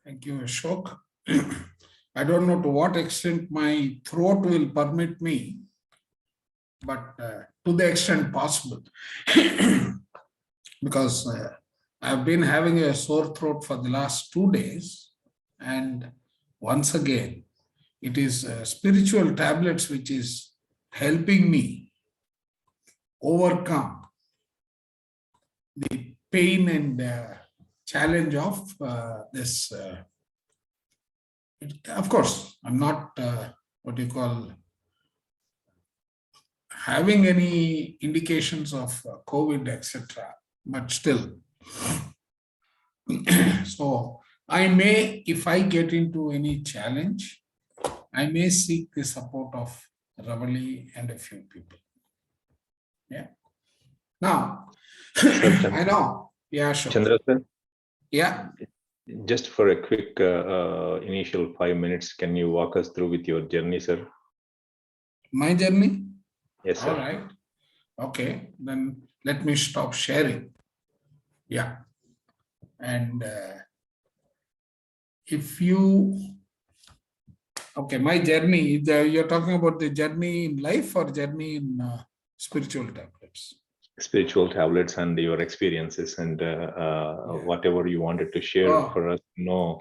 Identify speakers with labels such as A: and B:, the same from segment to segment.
A: Thank you, Ashok. I don't know to what extent my throat will permit me, but to the extent possible, because I've been having a sore throat for the last 2 days, and once again, it is spiritual tablets which is helping me overcome the pain and challenge of this. Of course, I'm not what you call having any indications of COVID, etc. But still, so I may, if I get into any challenge, I may seek the support of Ravali and a few people. Yeah. Now, I know. Yeah, sure.
B: Chandra sir?
A: Yeah.
B: Just for a quick initial 5 minutes, can you walk us through with your journey, sir?
A: My journey?
B: Yes, sir.
A: All right. Okay, then let me stop sharing. Yeah. And if you, okay, my journey, you're talking about the journey in life or journey in spiritual tablets?
B: Spiritual tablets and your experiences and whatever you wanted to share for us to know.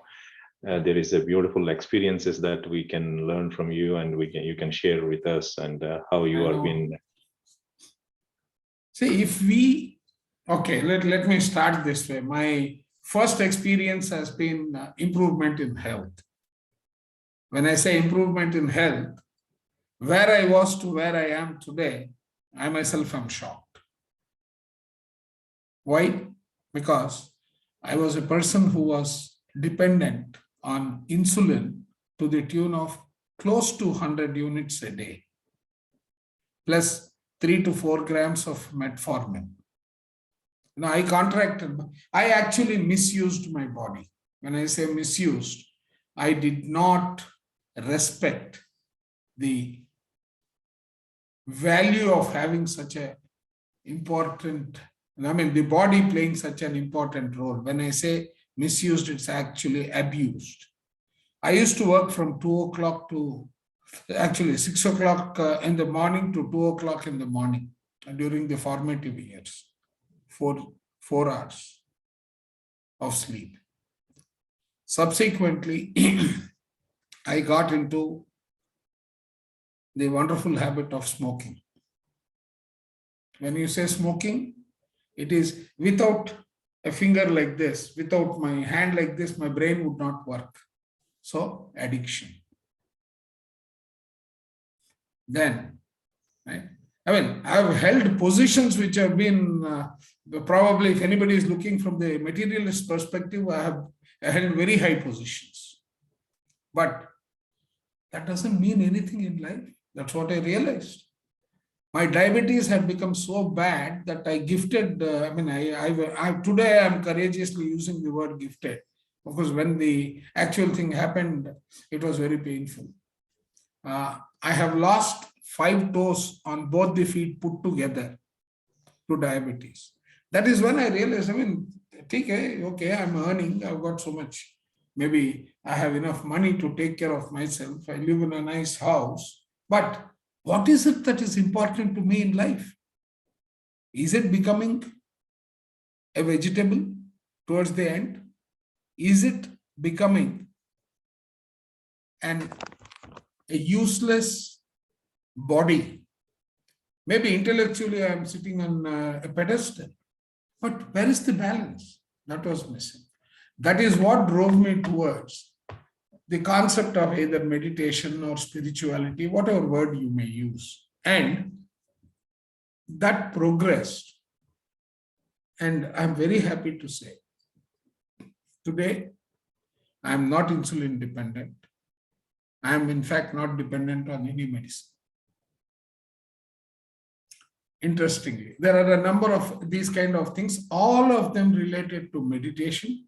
B: There is a beautiful experiences that we can learn from you, and you can share with us, and how you have been.
A: See, if we, okay, let me start this way. My first experience has been improvement in health. When I say improvement in health, where I was to where I am today, I myself am shocked. Why? Because I was a person who was dependent on insulin to the tune of close to 100 units a day, plus 3 to 4 grams of metformin. Now, I actually misused my body. When I say misused, I did not respect the value of having such an important, the body playing such an important role. When I say misused, it's actually abused. I used to work from 2 o'clock to actually 6 o'clock in the morning to 2 o'clock in the morning during the formative years, 4 hours of sleep. Subsequently, I got into the wonderful habit of smoking. When you say smoking, it is without a finger like this, without my hand like this, my brain would not work. So, addiction. Then, right? I've held positions which have been, probably if anybody is looking from the materialist perspective, I have held very high positions. But that doesn't mean anything in life. That's what I realized. My diabetes had become so bad that I gifted, today I'm courageously using the word gifted, because when the actual thing happened, it was very painful. I have lost 5 toes on both the feet put together to diabetes. That is when I realized, okay, I'm earning, I've got so much. Maybe I have enough money to take care of myself. I live in a nice house. But what is it that is important to me in life? Is it becoming a vegetable towards the end? Is it becoming a useless body? Maybe intellectually I am sitting on a pedestal, but where is the balance? That was missing. That is what drove me towards the concept of either meditation or spirituality, whatever word you may use. And that progressed. And I'm very happy to say, today, I'm not insulin dependent. I'm in fact not dependent on any medicine. Interestingly, there are a number of these kind of things, all of them related to meditation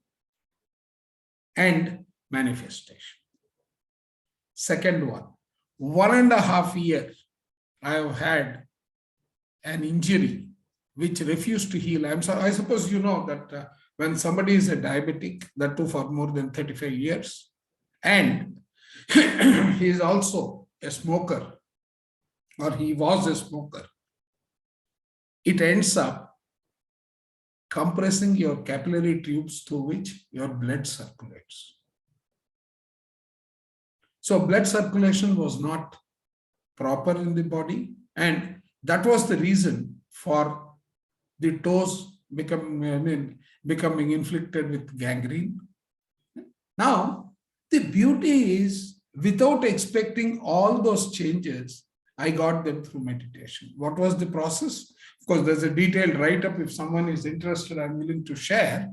A: and manifestation. Second one, 1.5 years, I have had an injury which refuse to heal. I suppose you know that when somebody is a diabetic, that too for more than 35 years, and he is also a smoker, or he was a smoker, it ends up compressing your capillary tubes through which your blood circulates. So blood circulation was not proper in the body, and that was the reason for the toes becoming inflicted with gangrene. Now, the beauty is, without expecting all those changes, I got them through meditation. What was the process? Of course, there's a detailed write-up. If someone is interested, I'm willing to share.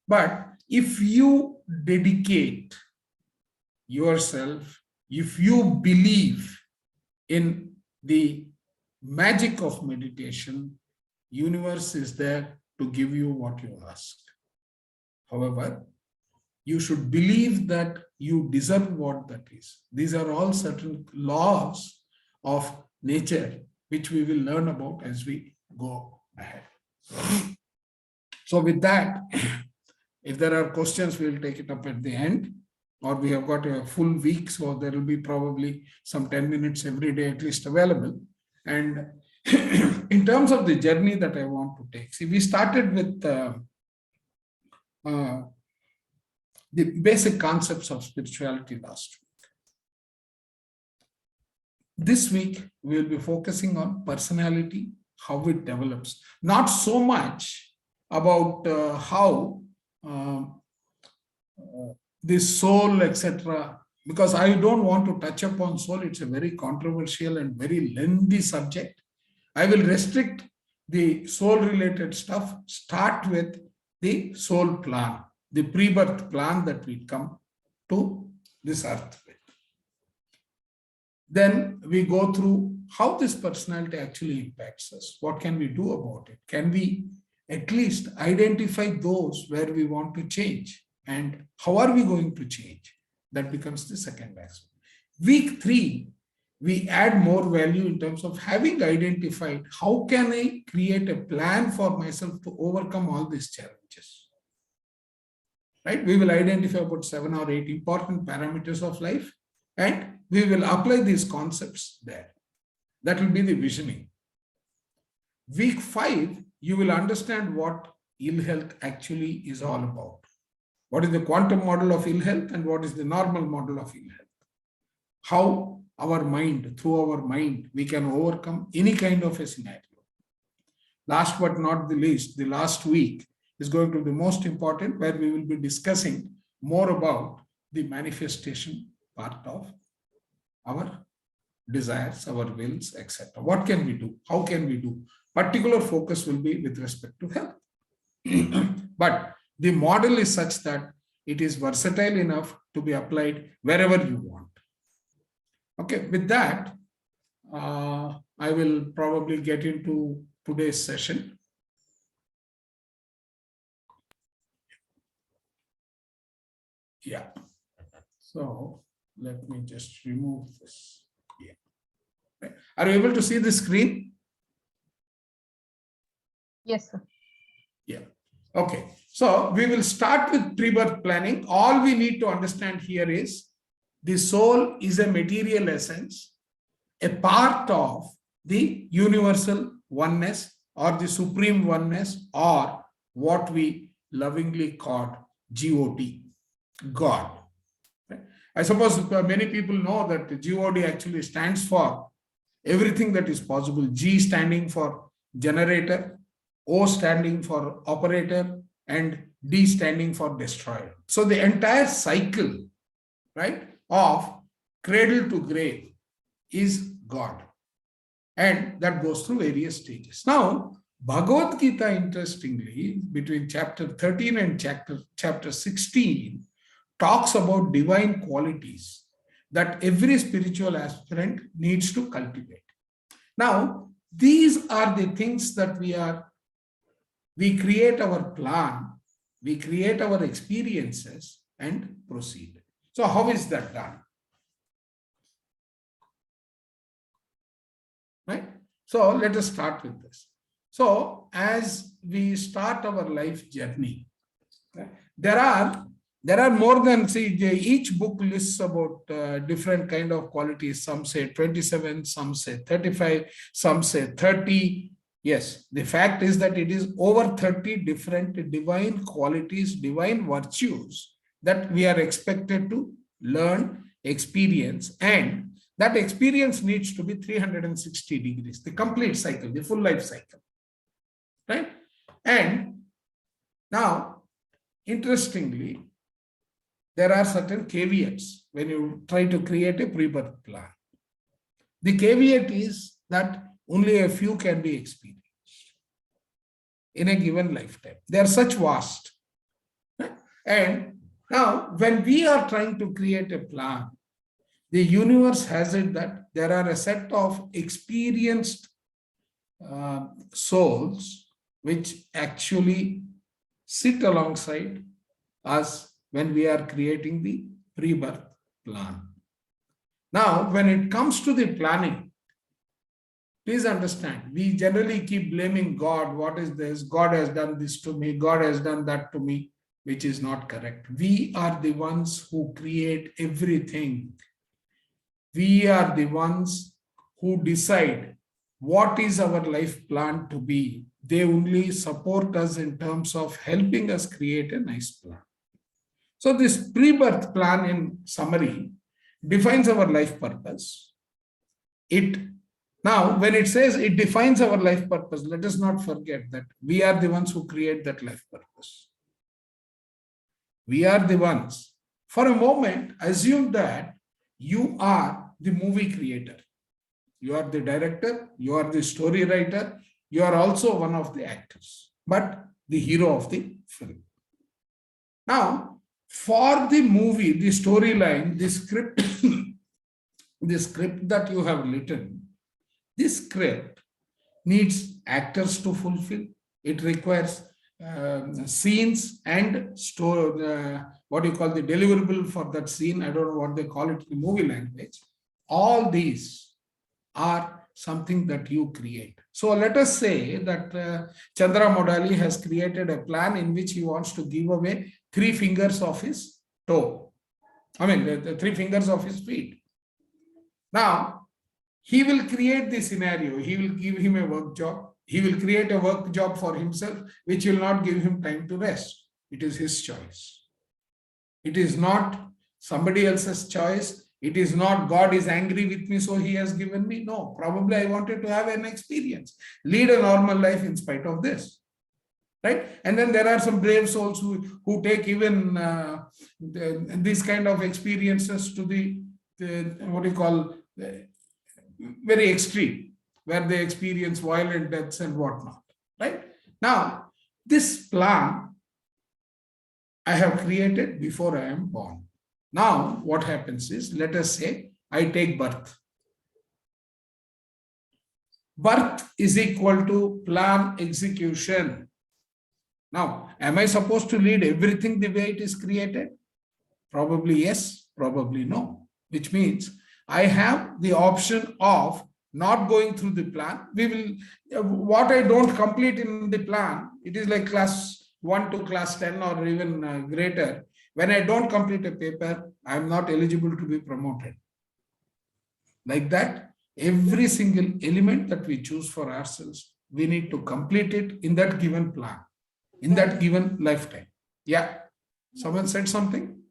A: But if you dedicate yourself, if you believe in the magic of meditation, universe is there to give you what you ask. However, you should believe that you deserve what that is. These are all certain laws of nature, which we will learn about as we go ahead. So with that, if there are questions, we'll take it up at the end, or we have got a full week, so there will be probably some 10 minutes every day at least available. And in terms of the journey that I want to take, see, we started with the basic concepts of spirituality last week. This week, we will be focusing on personality, how it develops. Not so much about how the soul, etc., because I don't want to touch upon soul. It's a very controversial and very lengthy subject. I will restrict the soul-related stuff, start with the soul plan, the pre-birth plan that we come to this earth with. Then we go through how this personality actually impacts us. What can we do about it? Can we at least identify those where we want to change? And how are we going to change? That becomes the second aspect. Week 3, we add more value in terms of having identified how can I create a plan for myself to overcome all these challenges. Right? We will identify about 7 or 8 important parameters of life, and we will apply these concepts there. That will be the visioning. Week 5, you will understand what ill health actually is all about. What is the quantum model of ill health and what is the normal model of ill health? How our mind, through our mind, we can overcome any kind of a scenario. Last but not the least, the last week is going to be the most important, where we will be discussing more about the manifestation part of our desires, our wills, etc. What can we do? How can we do? Particular focus will be with respect to health. But the model is such that it is versatile enough to be applied wherever you want. Okay, with that, I will probably get into today's session. Yeah. So let me just remove this. Yeah. Are you able to see the screen?
C: Yes, sir.
A: Yeah. Okay. So we will start with pre-birth planning. All we need to understand here is the soul is a material essence, a part of the universal oneness or the supreme oneness, or what we lovingly call God, God. I suppose many people know that God actually stands for everything that is possible. G standing for generator, O standing for operator, and D standing for destroyer. So the entire cycle, right, of cradle to grave is God. And that goes through various stages. Now, Bhagavad Gita, interestingly, between chapter 13 and chapter 16, talks about divine qualities that every spiritual aspirant needs to cultivate. Now, these are the things that we create our plan, we create our experiences and proceed. So how is that done? Right? So let us start with this. So as we start our life journey, there are more than, see, each book lists about different kind of qualities. Some say 27, some say 35, some say 30. Yes, the fact is that it is over 30 different divine qualities, divine virtues that we are expected to learn, experience, and that experience needs to be 360 degrees, the complete cycle, the full life cycle, right? And now, interestingly, there are certain caveats when you try to create a pre-birth plan. The caveat is that only a few can be experienced in a given lifetime. They are such vast. And now, when we are trying to create a plan, the universe has it that there are a set of experienced souls which actually sit alongside us when we are creating the pre-birth plan. Now, when it comes to the planning, please understand, we generally keep blaming God. What is this? God has done this to me. God has done that to me, which is not correct. We are the ones who create everything. We are the ones who decide what is our life plan to be. They only support us in terms of helping us create a nice plan. So this pre-birth plan, in summary, defines our life purpose. Now, when it says it defines our life purpose, let us not forget that we are the ones who create that life purpose. We are the ones. For a moment, assume that you are the movie creator. You are the director, you are the story writer, you are also one of the actors, but the hero of the film. Now, for the movie, the storyline, the script, the script that you have written, this script needs actors to fulfill. It requires scenes and what you call the deliverable for that scene. I don't know what they call it in movie language. All these are something that you create. So let us say that Chandra Modali has created a plan in which he wants to give away 3 fingers of his toe. I mean, the 3 fingers of his feet. Now, he will create the scenario. He will give him a work job. He will create a work job for himself, which will not give him time to rest. It is his choice. It is not somebody else's choice. It is not God is angry with me, so he has given me. No, probably I wanted to have an experience, lead a normal life in spite of this. Right? And then there are some brave souls who take even these kind of experiences to the what you call, very extreme, where they experience violent deaths and whatnot. Right? Now, this plan I have created before I am born. Now, what happens is, let us say I take birth. Birth is equal to plan execution. Now, am I supposed to lead everything the way it is created? Probably yes, probably no, which means I have the option of not going through the plan. We will, what I don't complete in the plan, it is like class 1 to class 10 or even greater. When I don't complete a paper, I am not eligible to be promoted. Like that, every single element that we choose for ourselves, we need to complete it in that given plan, in that given lifetime. Yeah. Someone said something?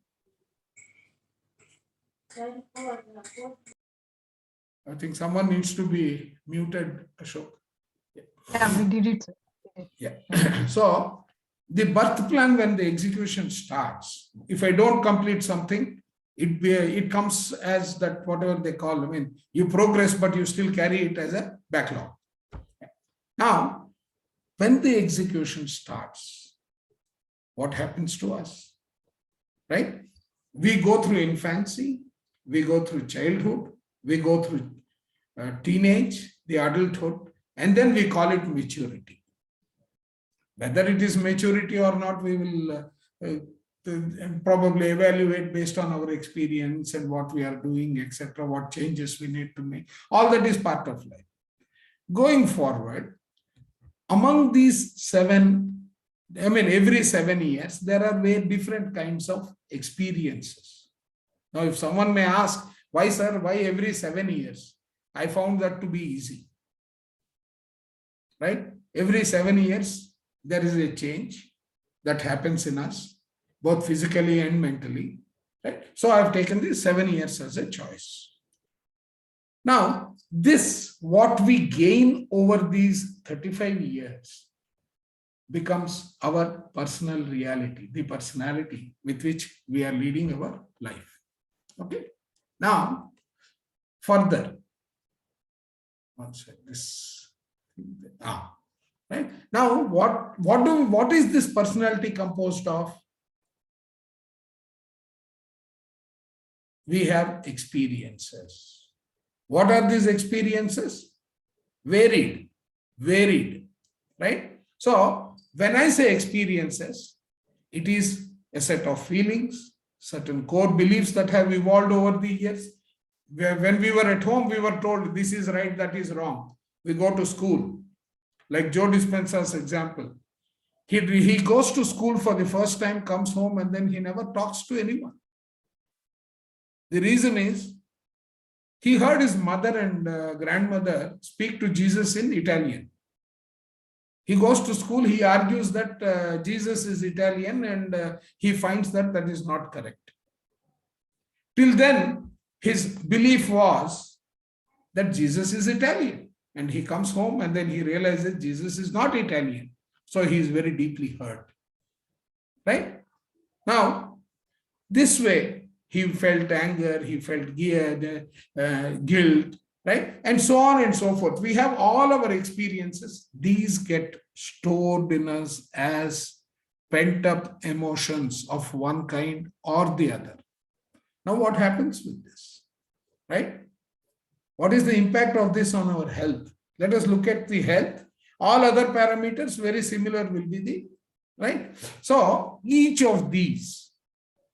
A: I think someone needs to be muted, Ashok.
C: Yeah, we did it.
A: Yeah. So the birth plan, when the execution starts, if I don't complete something, it comes as that, whatever they call, I mean, you progress, but you still carry it as a backlog. Now, when the execution starts, what happens to us? Right? We go through infancy, we go through childhood, we go through teenage, the adulthood, and then we call it maturity. Whether it is maturity or not, we will probably evaluate based on our experience and what we are doing, etc., what changes we need to make. All that is part of life. Going forward, among these 7, I mean, every 7 years, there are very different kinds of experiences. Now, if someone may ask, why, sir, why every 7 years? I found that to be easy. Right? Every 7 years, there is a change that happens in us, both physically and mentally. Right? So I've taken these 7 years as a choice. Now, this, what we gain over these 35 years, becomes our personal reality, the personality with which we are leading our life. Okay. Now, further, one second, this. Right. Now, what is this personality composed of? We have experiences. What are these experiences? Varied, right? So, when I say experiences, it is a set of feelings, certain core beliefs that have evolved over the years. When we were at home, we were told this is right, that is wrong. We go to school, like Joe Dispenza's example. He goes to school for the first time, comes home, and then he never talks to anyone. The reason is, he heard his mother and grandmother speak to Jesus in Italian. He goes to school, he argues that Jesus is Italian, and he finds that that is not correct. Till then, his belief was that Jesus is Italian. And he comes home and then he realizes Jesus is not Italian. So he is very deeply hurt. Right? Now, this way, he felt anger, he felt guilt, right? And so on and so forth. We have all our experiences. These get stored in us as pent-up emotions of one kind or the other. Now, what happens with this, right? What is the impact of this on our health? Let us look at the health. All other parameters, very similar will be the, right? So, each of these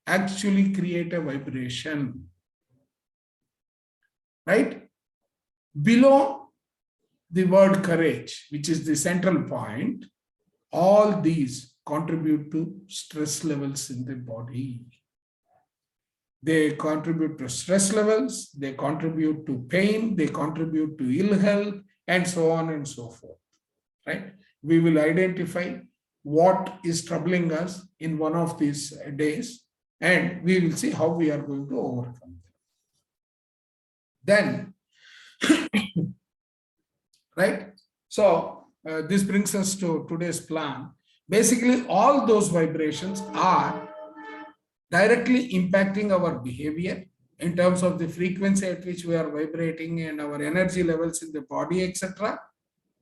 A: actually create a vibration, right? Below the word courage, which is the central point, all these contribute to stress levels in the body. They contribute to stress levels, they contribute to pain, they contribute to ill health, and so on and so forth, right? We will identify what is troubling us in one of these days, and we will see how we are going to overcome them. Then, right? So, this brings us to today's plan. Basically, all those vibrations are directly impacting our behavior in terms of the frequency at which we are vibrating and our energy levels in the body, etc.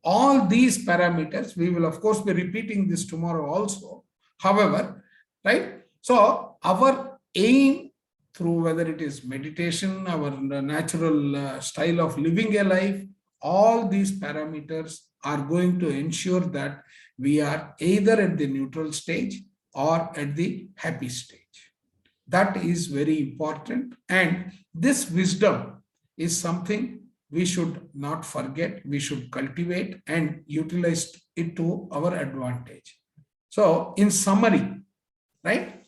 A: All these parameters, we will of course be repeating this tomorrow also. However, right? So our aim through whether it is meditation, our natural style of living a life, all these parameters are going to ensure that we are either at the neutral stage or at the happy stage. That is very important, and this wisdom is something we should not forget. We should cultivate and utilize it to our advantage. So, in summary, right?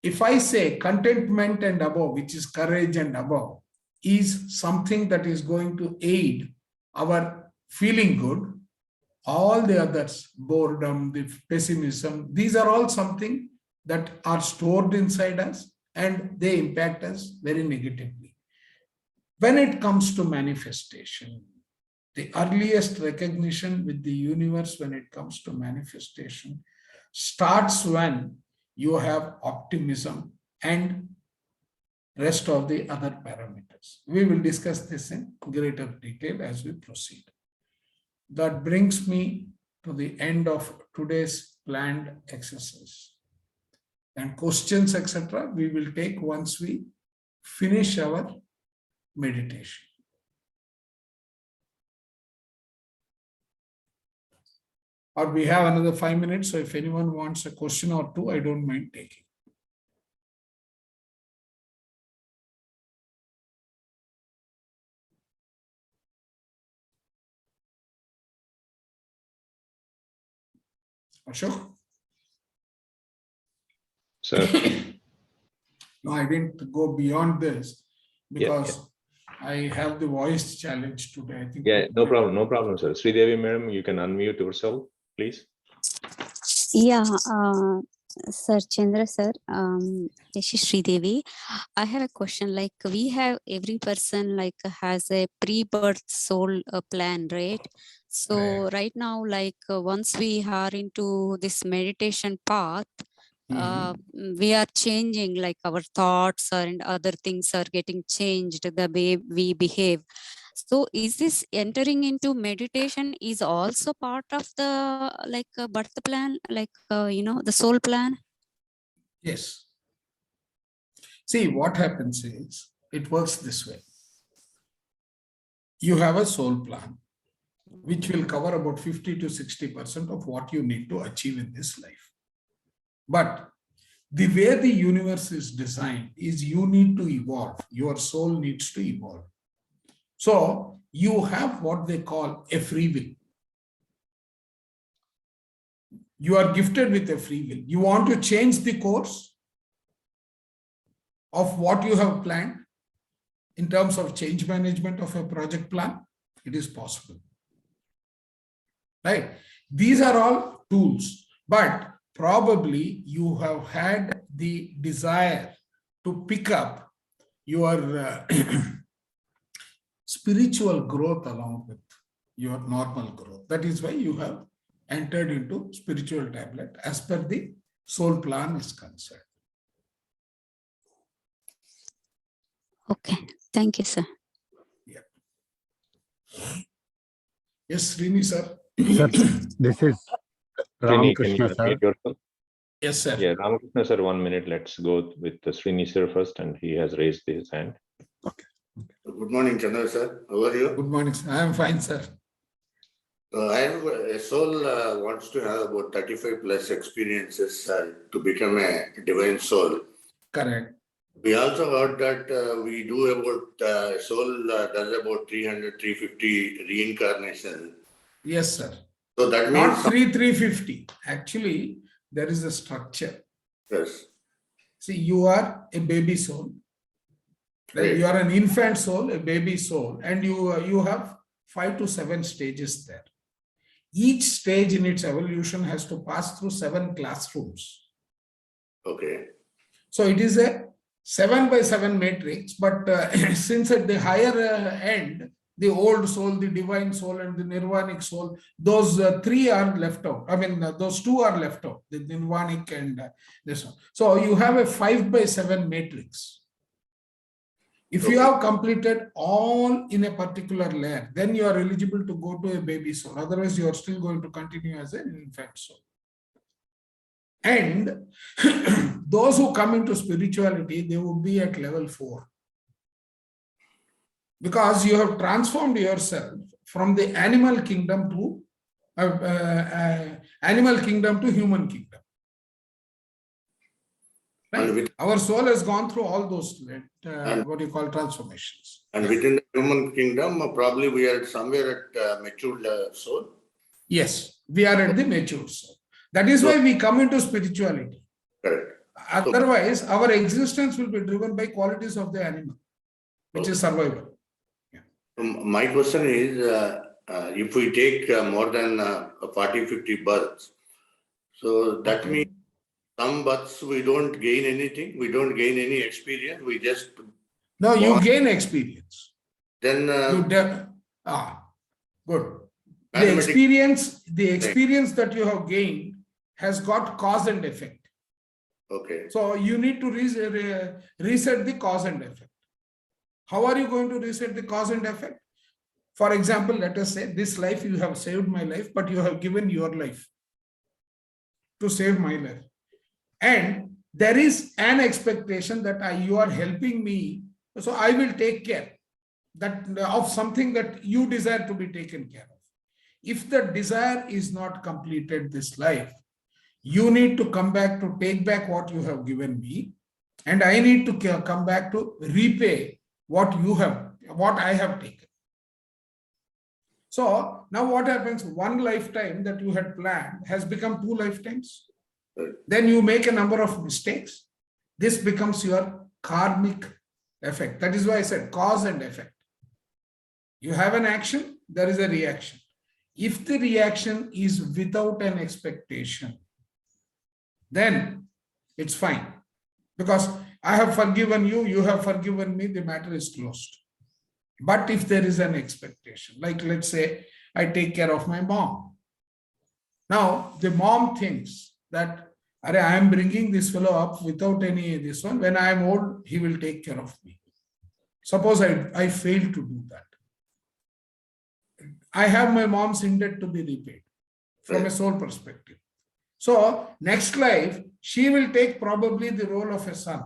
A: If I say contentment and above, which is courage and above, is something that is going to aid our feeling good, all the others, boredom, the pessimism, these are all something that are stored inside us and they impact us very negatively. When it comes to manifestation, the earliest recognition with the universe when it comes to manifestation starts when you have optimism and rest of the other parameters. We will discuss this in greater detail as we proceed. That brings me to the end of today's planned exercise. And questions, etc., we will take once we finish our meditation. Or we have another 5 minutes, so if anyone wants a question or two, I don't mind taking. Ashok?
B: Sir.
A: No, I didn't go beyond this because
B: Yeah.
A: I have the voice challenge today. I think.
B: Yeah, no problem, sir. Sridevi, madam, you can unmute yourself, please.
D: Yeah, Sir Chandra, sir, this is Sridevi. I have a question. Like we have every person like has a pre-birth soul plan, right? So right now, like once we are into this meditation path, we are changing, like our thoughts and other things are getting changed, the way we behave. So is this entering into meditation is also part of the like birth plan, like the soul plan?
A: Yes. See, what happens is it works this way. You have a soul plan, which will cover about 50 to 60% of what you need to achieve in this life. But the way the universe is designed is you need to evolve. Your soul needs to evolve. So you have what they call a free will. You are gifted with a free will. You want to change the course of what you have planned in terms of change management of a project plan. It is possible. Right? These are all tools, but probably you have had the desire to pick up your spiritual growth along with your normal growth. That is why you have entered into spiritual tablet as per the soul plan is concerned.
D: Okay, thank you, sir.
A: Yeah. Yes, Srini, sir.
E: Sir, this is
B: Srini, can you
E: Ramakrishna, sir.
B: unmute yourself?
A: Yes, sir.
B: Yeah, Ramakrishna, sir, 1 minute. Let's go with the Srini, sir, first, and he has raised his hand.
E: Okay.
F: Good morning, Chandra sir. How are you?
A: Good morning, sir. I am fine, sir.
F: I have a soul wants to have about 35 plus experiences to become a divine soul.
A: Correct.
F: We also heard that we do about soul does about 300, 350 reincarnation.
A: Yes, sir.
F: So that means
A: Not 350. Actually, there is a structure.
F: yes.
A: See, you are a baby soul.
F: Right.
A: You are an infant soul, a baby soul, and you have 5 to 7 stages there. Each stage in its evolution has to pass through 7 classrooms.
F: Okay.
A: So it is a 7 by 7 matrix, but since at the higher end, the old soul, the divine soul, and the nirvanic soul, those 3 are left out. I mean, those 2 are left out, the nirvanic and this one. So you have a 5 by 7 matrix. If you have completed all in a particular layer, then you are eligible to go to a baby soul. Otherwise, you are still going to continue as an infant soul. And those who come into spirituality, they will be at level 4. Because you have transformed yourself from the animal kingdom to human kingdom. Right? Our soul has gone through all those what you call transformations.
F: And within the human kingdom, probably we are somewhere at matured soul.
A: Yes, we are at the matured soul. That is why we come into spirituality.
F: Correct.
A: Otherwise, our existence will be driven by qualities of the animal, which is survival. Yeah.
F: My question is, if we take more than 40, 50 births, so that means some births we don't gain anything, we don't gain any experience, we just...
A: No, you gain experience.
F: Then...
A: good. The experience that you have gained has got cause and effect.
F: Okay.
A: So you need to reset the cause and effect. How are you going to reset the cause and effect? For example, let us say this life you have saved my life, but you have given your life to save my life. And there is an expectation that you are helping me, so I will take care of something that you desire to be taken care of. If the desire is not completed this life, you need to come back to take back what you have given me, and I need to come back to repay what I have taken. So now what happens? One lifetime that you had planned has become 2 lifetimes. Then you make a number of mistakes. This becomes your karmic effect. That is why I said cause and effect. You have an action, there is a reaction. If the reaction is without an expectation, then it's fine. Because I have forgiven you, you have forgiven me, the matter is closed. But if there is an expectation, like let's say I take care of my mom. Now the mom thinks that I am bringing this fellow up without any this one. When I am old, he will take care of me. Suppose I fail to do that. I have my mom's indebt to be repaid from a soul perspective. So next life, she will take probably the role of a son.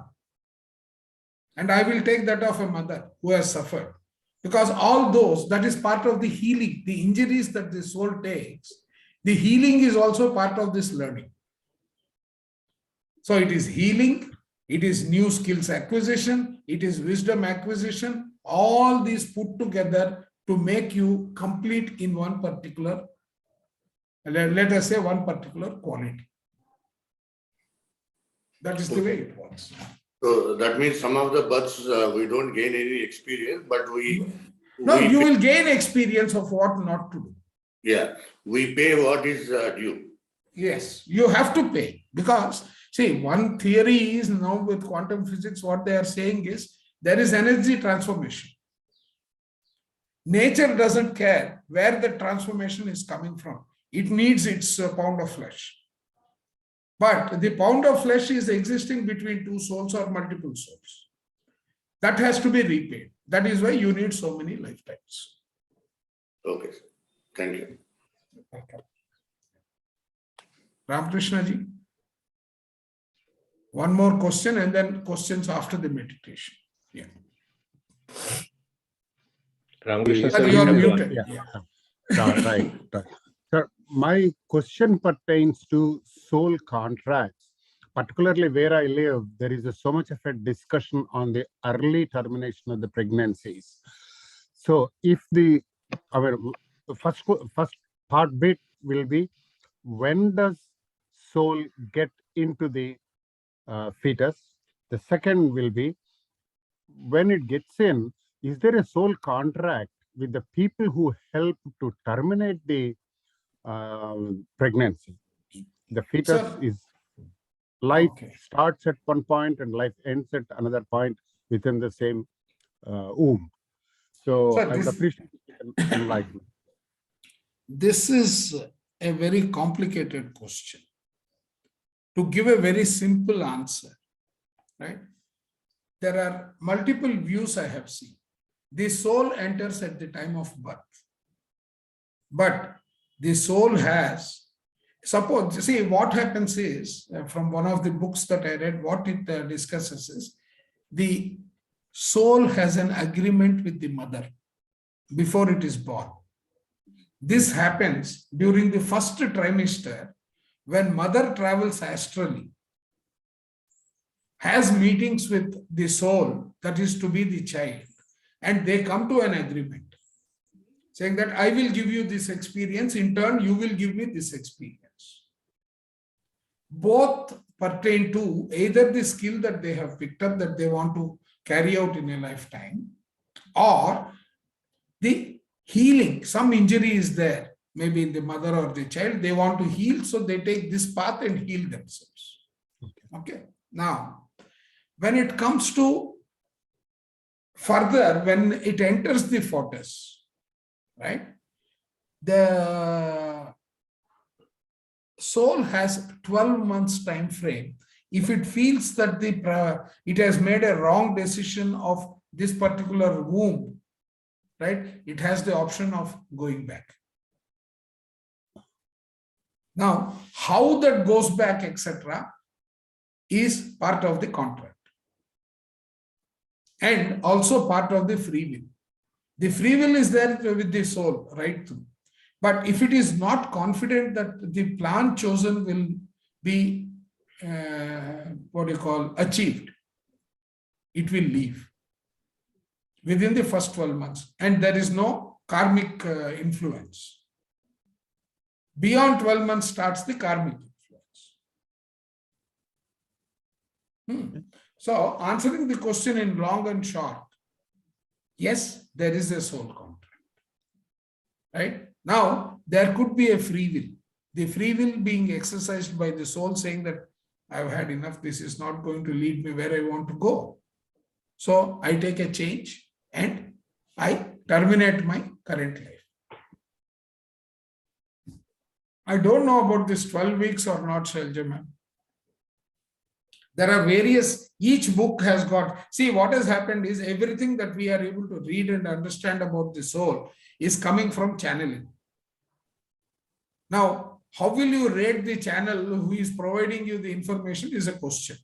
A: And I will take that of a mother who has suffered. Because all those, that is part of the healing, the injuries that the soul takes, the healing is also part of this learning. So it is healing, it is new skills acquisition, it is wisdom acquisition, all these put together to make you complete in one particular, let us say one particular quality. That is the way it works.
F: So that means some of the births we don't gain any experience, but we
A: you will gain experience of what not to do.
F: Yeah, we pay what is due.
A: Yes, you have to pay because see, one theory is now with quantum physics, what they are saying is there is energy transformation. Nature doesn't care where the transformation is coming from. It needs its pound of flesh. But the pound of flesh is existing between 2 souls or multiple souls. That has to be repaid. That is why you need so many lifetimes.
F: Okay, thank you.
A: Ramakrishna ji. One more question and then questions after the meditation. Yeah.
B: Ramakrishna sir,
A: You are
B: you have
A: muted.
E: Yeah. Right. Sir, my question pertains to soul contracts, particularly where I live. There is so much of a discussion on the early termination of the pregnancies. So, if our first part bit will be, when does soul get into the fetus? The second will be, when it gets in, is there a soul contract with the people who help to terminate the pregnancy? The fetus is life starts at one point and life ends at another point within the same womb. So I would appreciate enlightenment.
A: This is a very complicated question. To give a very simple answer, right? There are multiple views I have seen. The soul enters at the time of birth. But the soul has, suppose, see what happens is, from one of the books that I read, what it discusses is, the soul has an agreement with the mother before it is born. This happens during the first trimester when mother travels astrally, has meetings with the soul that is to be the child, and they come to an agreement saying that I will give you this experience, in turn you will give me this experience. Both pertain to either the skill that they have picked up that they want to carry out in a lifetime, or the healing. Some injury is there, maybe in the mother or the child, they want to heal, so they take this path and heal themselves. Okay. Now, when it comes to further, when it enters the fetus, right, the soul has 12 months time frame. If it feels that it has made a wrong decision of this particular womb, right, it has the option of going back. Now, how that goes back, etc., is part of the contract. And also part of the free will. The free will is there with the soul, right through. But if it is not confident that the plan chosen will be, achieved, it will leave within the first 12 months. And there is no karmic influence. Beyond 12 months starts the karmic influence. So answering the question in long and short, yes, there is a soul contract. Right? Now, there could be a free will. The free will being exercised by the soul saying that I've had enough, this is not going to lead me where I want to go. So I take a change and I terminate my current life. I don't know about this 12 weeks or not, Shailja ma'am. There are various, each book has got, see what has happened is everything that we are able to read and understand about the soul is coming from channeling. Now, how will you rate the channel who is providing you the information is a question.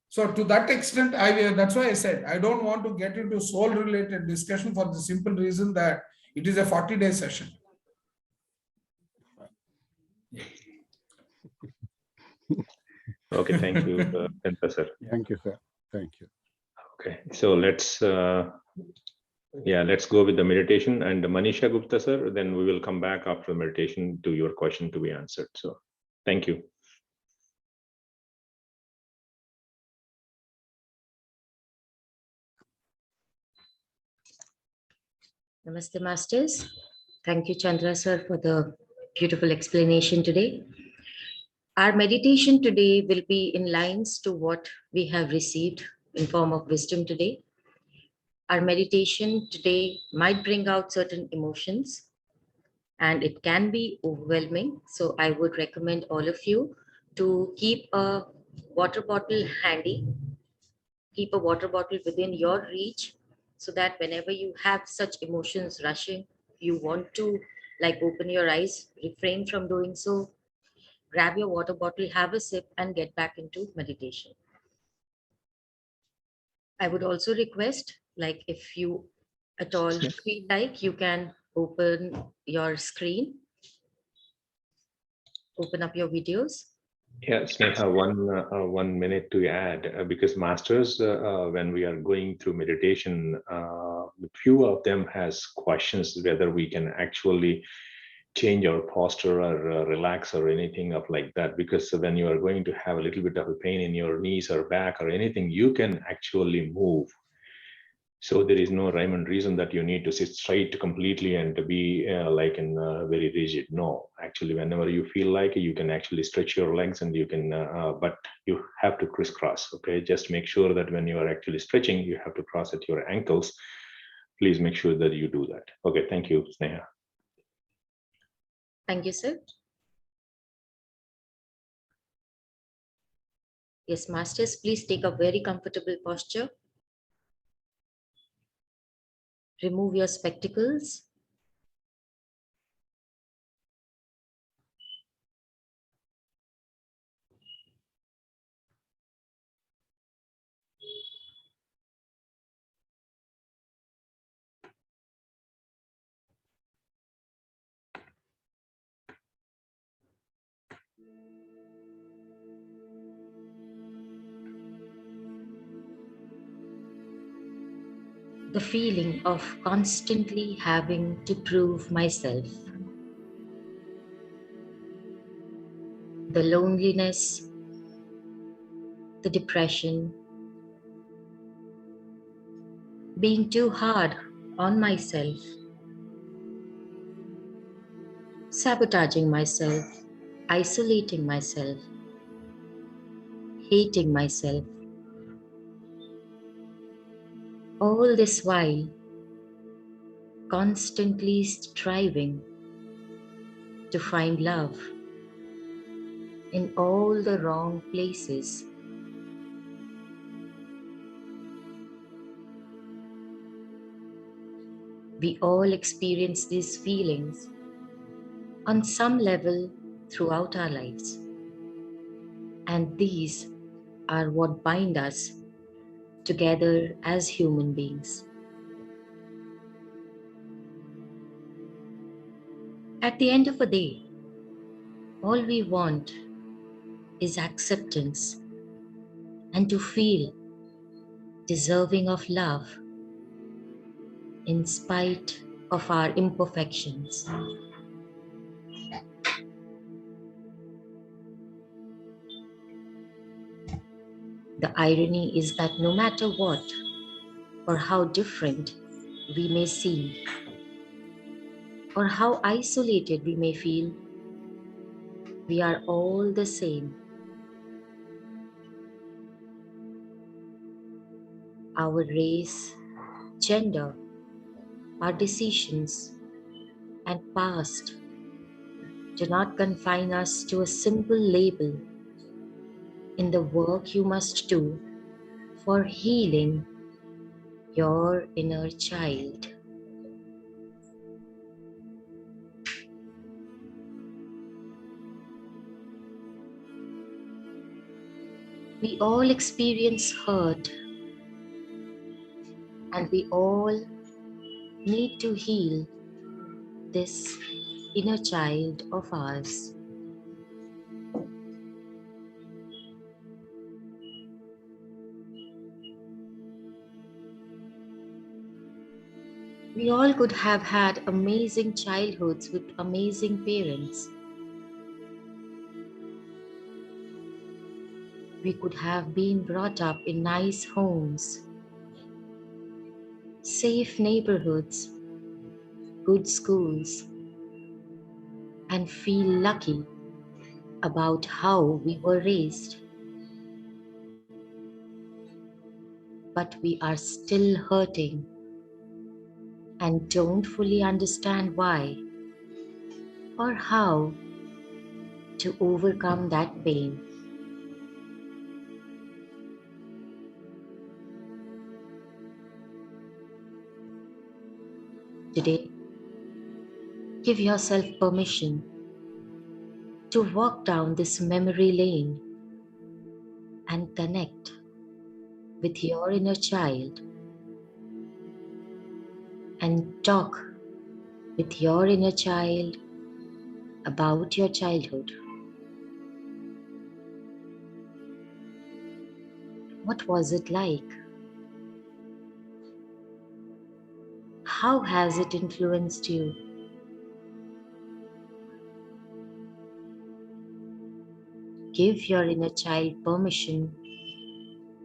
A: So to that extent, that's why I said, I don't want to get into soul related discussion for the simple reason that it is a 40-day session.
B: Okay, thank you, Chandra sir.
E: Thank you, sir. Thank you.
B: Okay, so let's go with the meditation, and Manisha Gupta sir, then we will come back after the meditation to your question to be answered. So thank you.
G: Namaste, Masters. Thank you, Chandra sir, for the beautiful explanation today. Our meditation today will be in lines to what we have received in form of wisdom today. Our meditation today might bring out certain emotions and it can be overwhelming. So I would recommend all of you to keep a water bottle handy, keep a water bottle within your reach so that whenever you have such emotions rushing, you want to like open your eyes, refrain from doing so. Grab your water bottle, have a sip, and get back into meditation. I would also request, like if you at all feel like, you can open your screen, open up your videos.
B: Yeah, Sneha, one minute to add, because masters, when we are going through meditation, few of them has questions whether we can actually change our posture or relax or anything of like that, because when you are going to have a little bit of a pain in your knees or back or anything, you can actually move. So there is no rhyme and reason that you need to sit straight completely and to be very rigid. No, actually, whenever you feel like you can actually stretch your legs and you can, but you have to crisscross. Okay, just make sure that when you are actually stretching, you have to cross at your ankles. Please make sure that you do that. Okay, thank you, Sneha.
G: Thank you, sir. Yes, masters, please take a very comfortable posture. Remove your spectacles. The feeling of constantly having to prove myself. The loneliness, the depression, being too hard on myself, sabotaging myself, isolating myself, hating myself. All this while, constantly striving to find love in all the wrong places. We all experience these feelings on some level throughout our lives. And these are what bind us together as human beings. At the end of the day, all we want is acceptance and to feel deserving of love. in spite of our imperfections. The irony is that no matter what or how different we may seem, or how isolated we may feel, we are all the same. Our race, gender, our decisions, and past do not confine us to a simple label in the work you must do for healing your inner child. We all experience hurt, and we all need to heal this inner child of ours. We all could have had amazing childhoods with amazing parents. We could have been brought up in nice homes, safe neighborhoods, good schools, and feel lucky about how we were raised. But we are still hurting and don't fully understand why or how to overcome that pain. Today, give yourself permission to walk down this memory lane and connect with your inner child and talk with your inner child about your childhood. What was it like? How has it influenced you? Give your inner child permission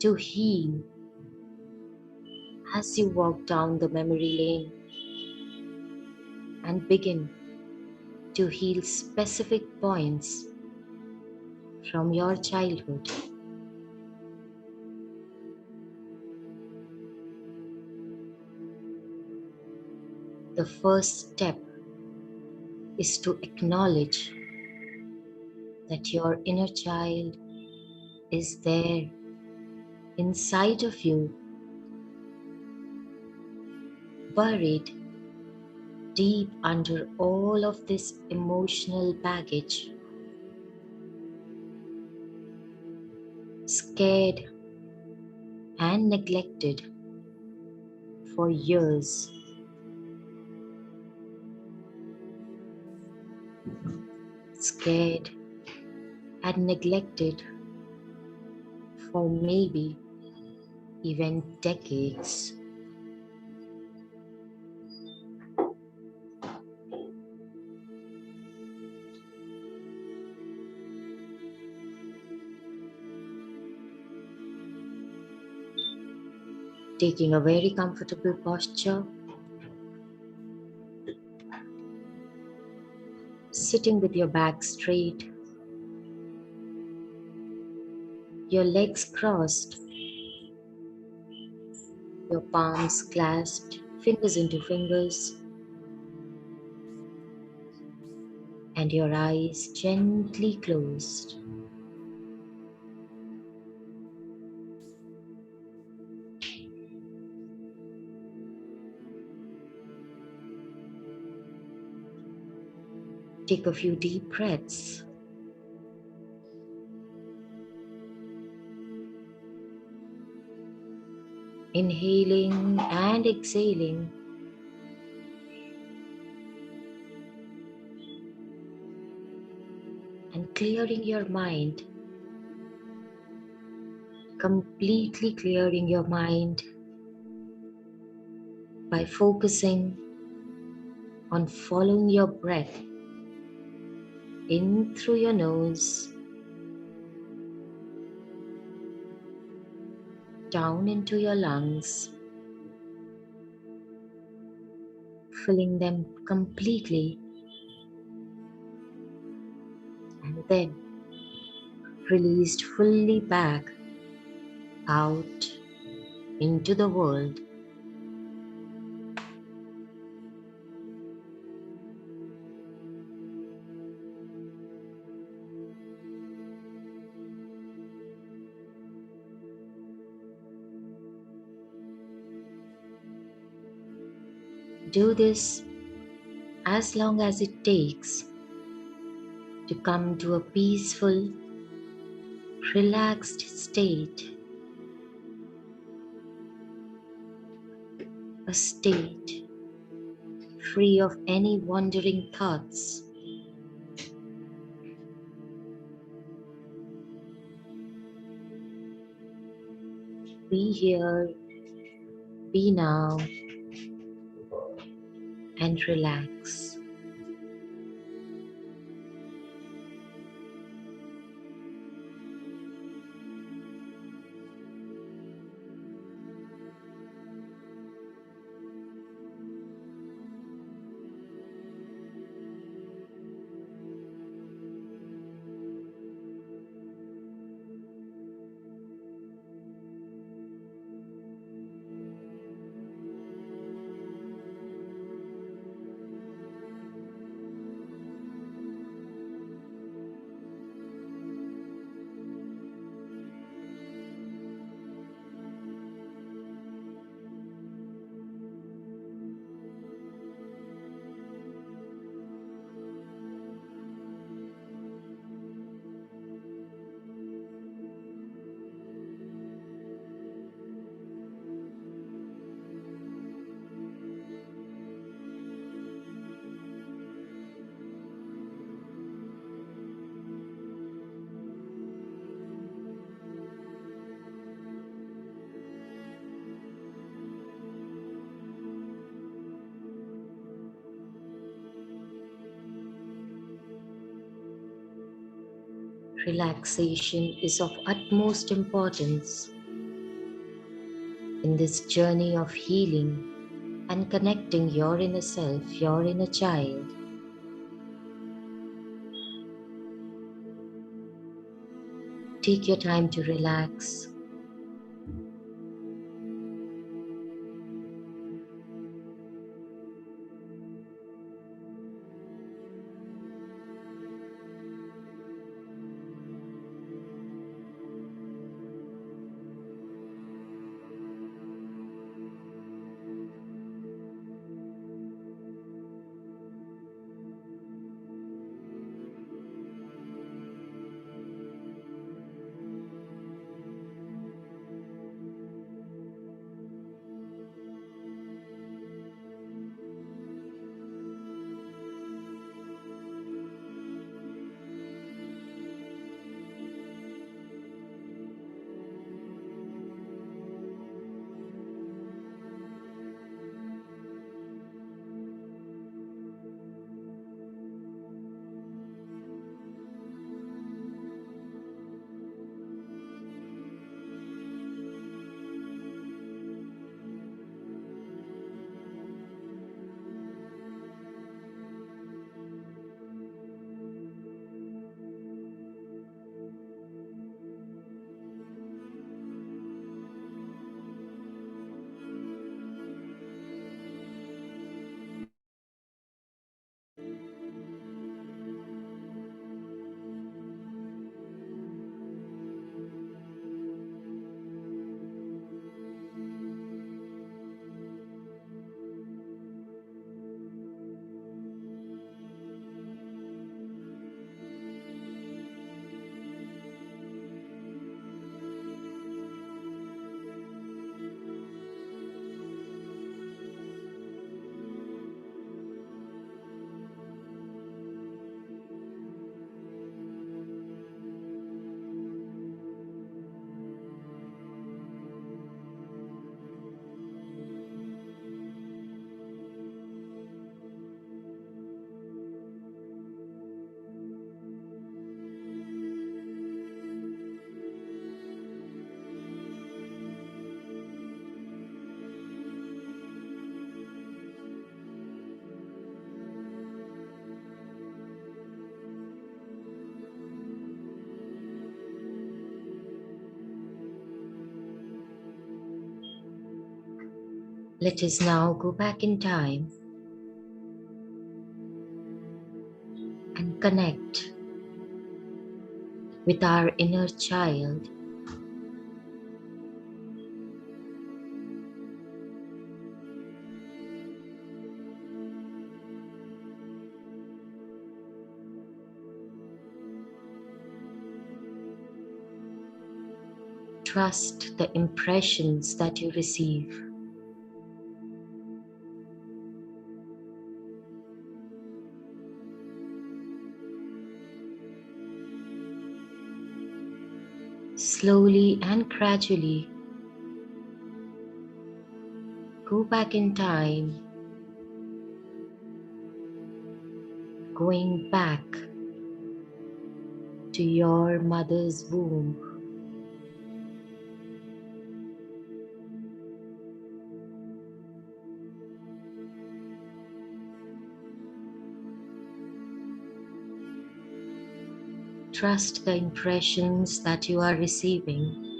G: to heal as you walk down the memory lane and begin to heal specific points from your childhood. The first step is to acknowledge that your inner child is there inside of you, buried deep under all of this emotional baggage, scared and neglected for years. Scared and neglected for maybe even decades. Taking a very comfortable posture, sitting with your back straight, your legs crossed, your palms clasped, fingers into fingers, and your eyes gently closed. Take a few deep breaths. Inhaling and exhaling. And clearing your mind. Completely clearing your mind. by focusing on following your breath in through your nose, down into your lungs, filling them completely, and then released fully back out into the world. Do this as long as it takes to come to a peaceful, relaxed state, a state free of any wandering thoughts. Be here, be now, and relax. Relaxation is of utmost importance in this journey of healing and connecting your inner self, your inner child. Take your time to relax. Let us now go back in time and connect with our inner child. Trust the impressions that you receive. Slowly and gradually, go back in time, going back to your mother's womb. Trust the impressions that you are receiving.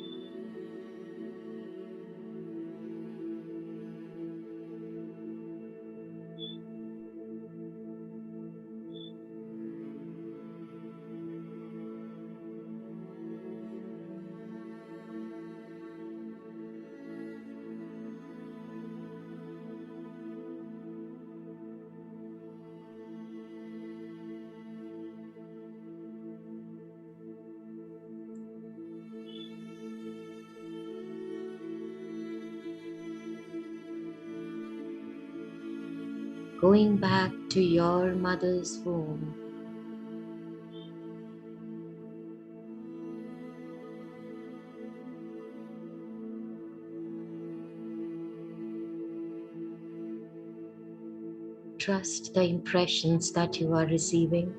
G: Going back to your mother's womb. Trust the impressions that you are receiving.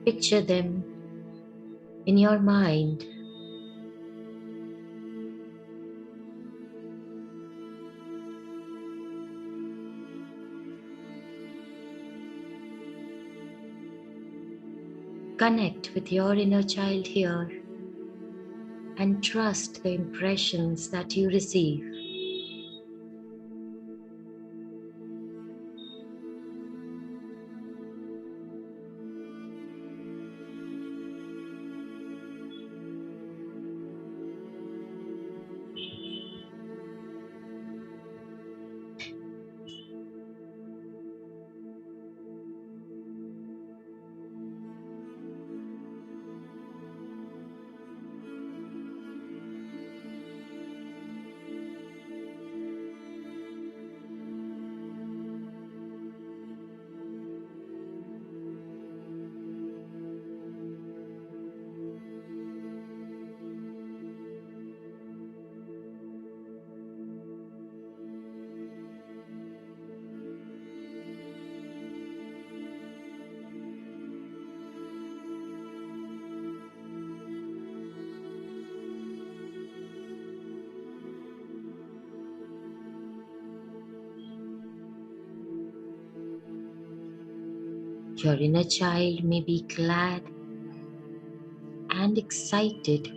G: Picture them in your mind. Connect with your inner child here and trust the impressions that you receive. Your inner child may be glad and excited.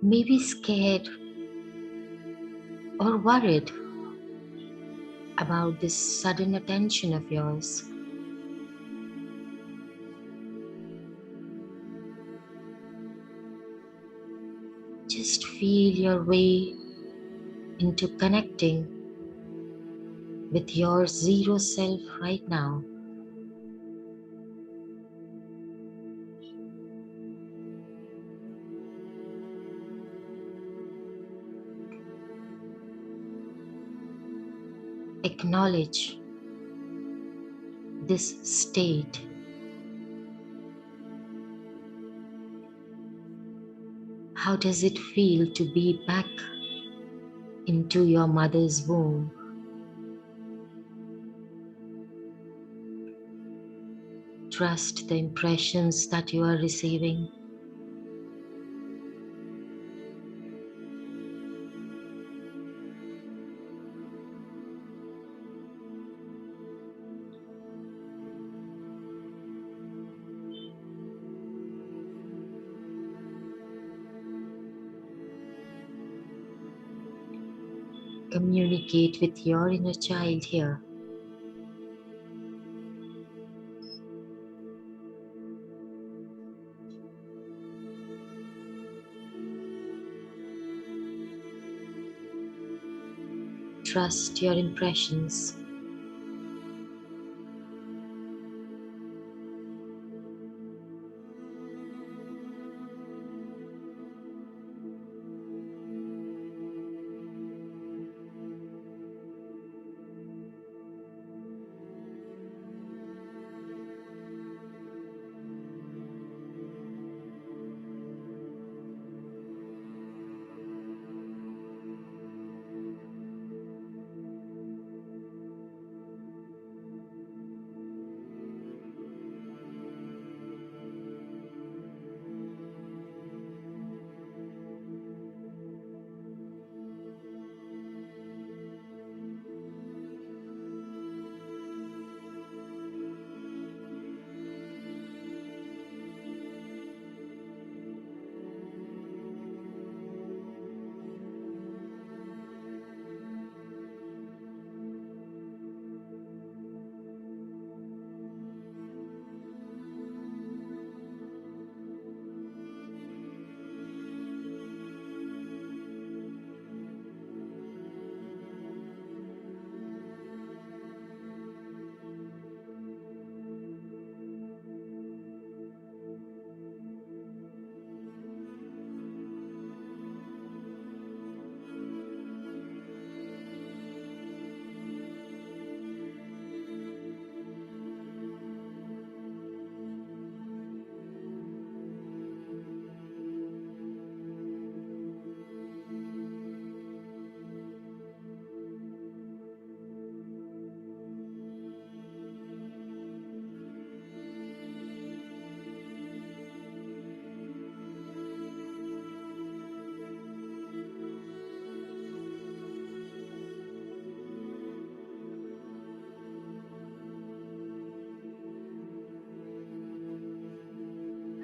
G: Maybe scared or worried about this sudden attention of yours. Just feel your way into connecting with your zero self right now. Acknowledge this state. How does it feel to be back into your mother's womb? Trust the impressions that you are receiving. Communicate with your inner child here. Trust your impressions.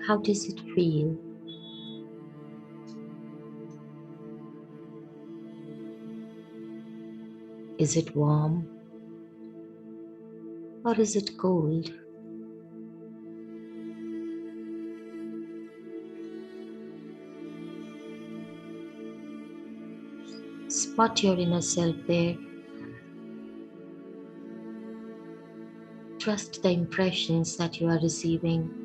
G: How does it feel? Is it warm or is it cold? Spot your inner self there. Trust the impressions that you are receiving.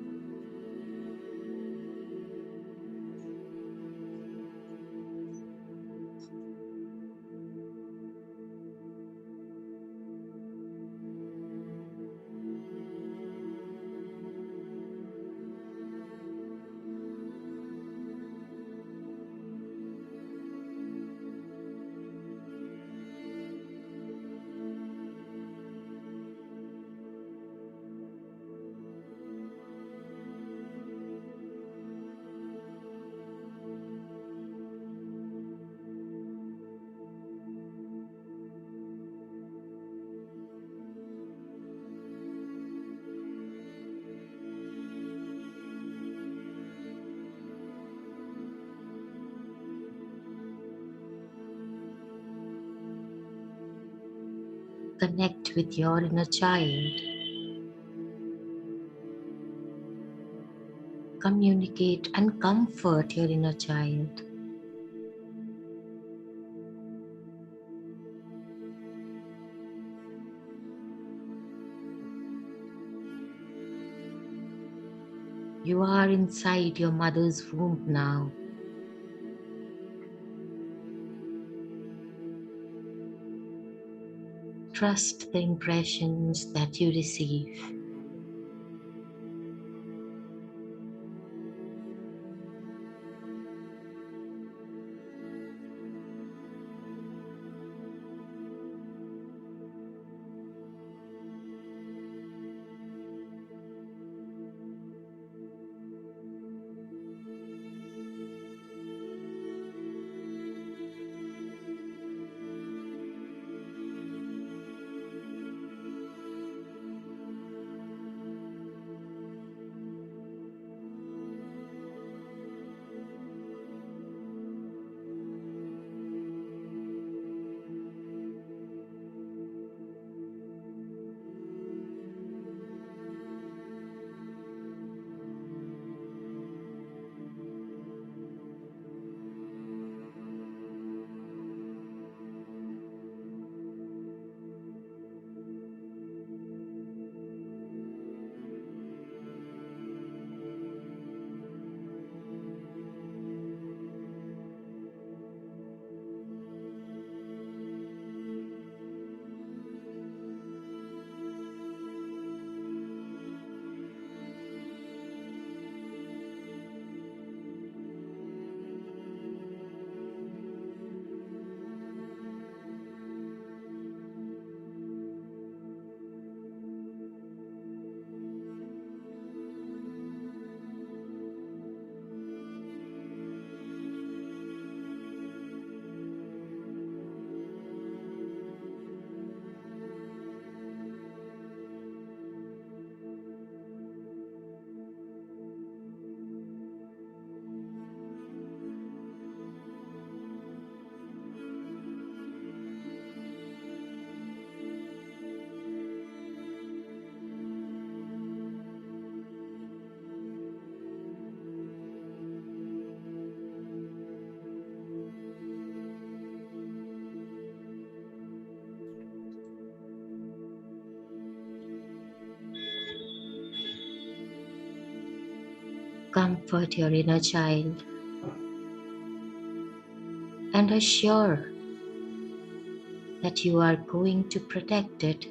G: Connect with your inner child. Communicate and comfort your inner child. You are inside your mother's womb now. Trust the impressions that you receive. comfort your inner child and assure that you are going to protect it.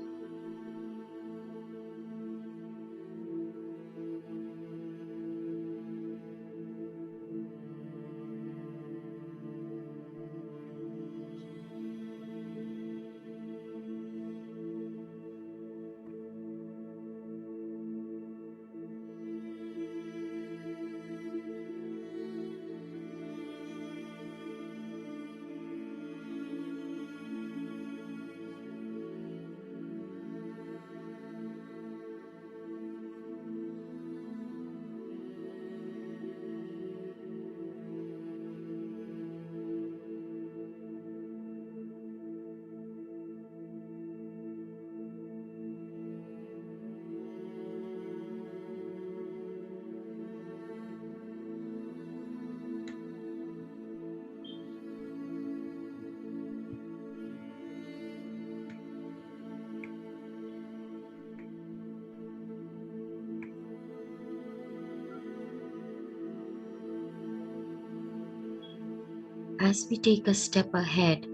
G: As we take a step ahead,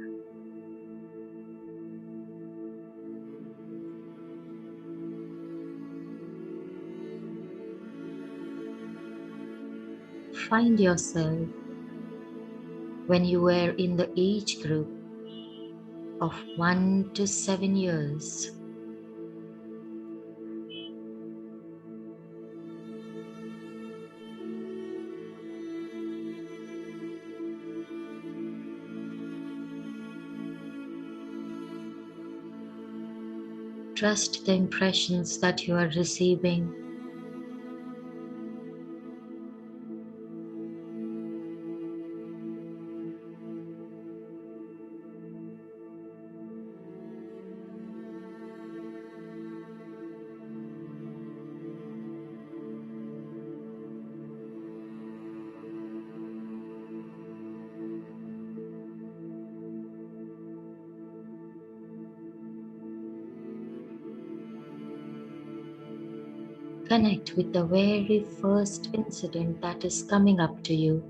G: find yourself when you were in the age group of 1 to 7 years. Trust the impressions that you are receiving. Connect with the very first incident that is coming up to you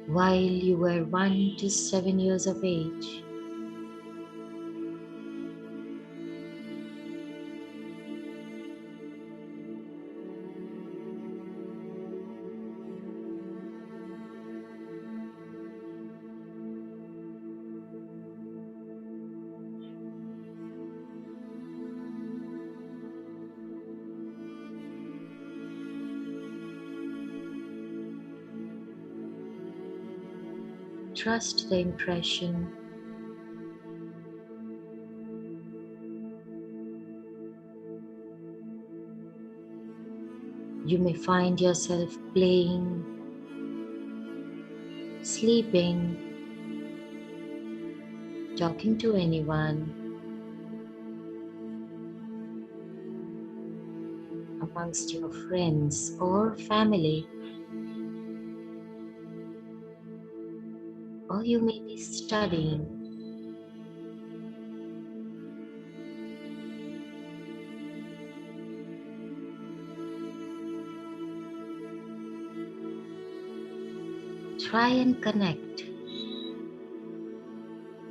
G: while you were 1 to 7 years of age. Trust the impression. You may find yourself playing, sleeping, talking to anyone, amongst your friends or family, or you may be studying. Try and connect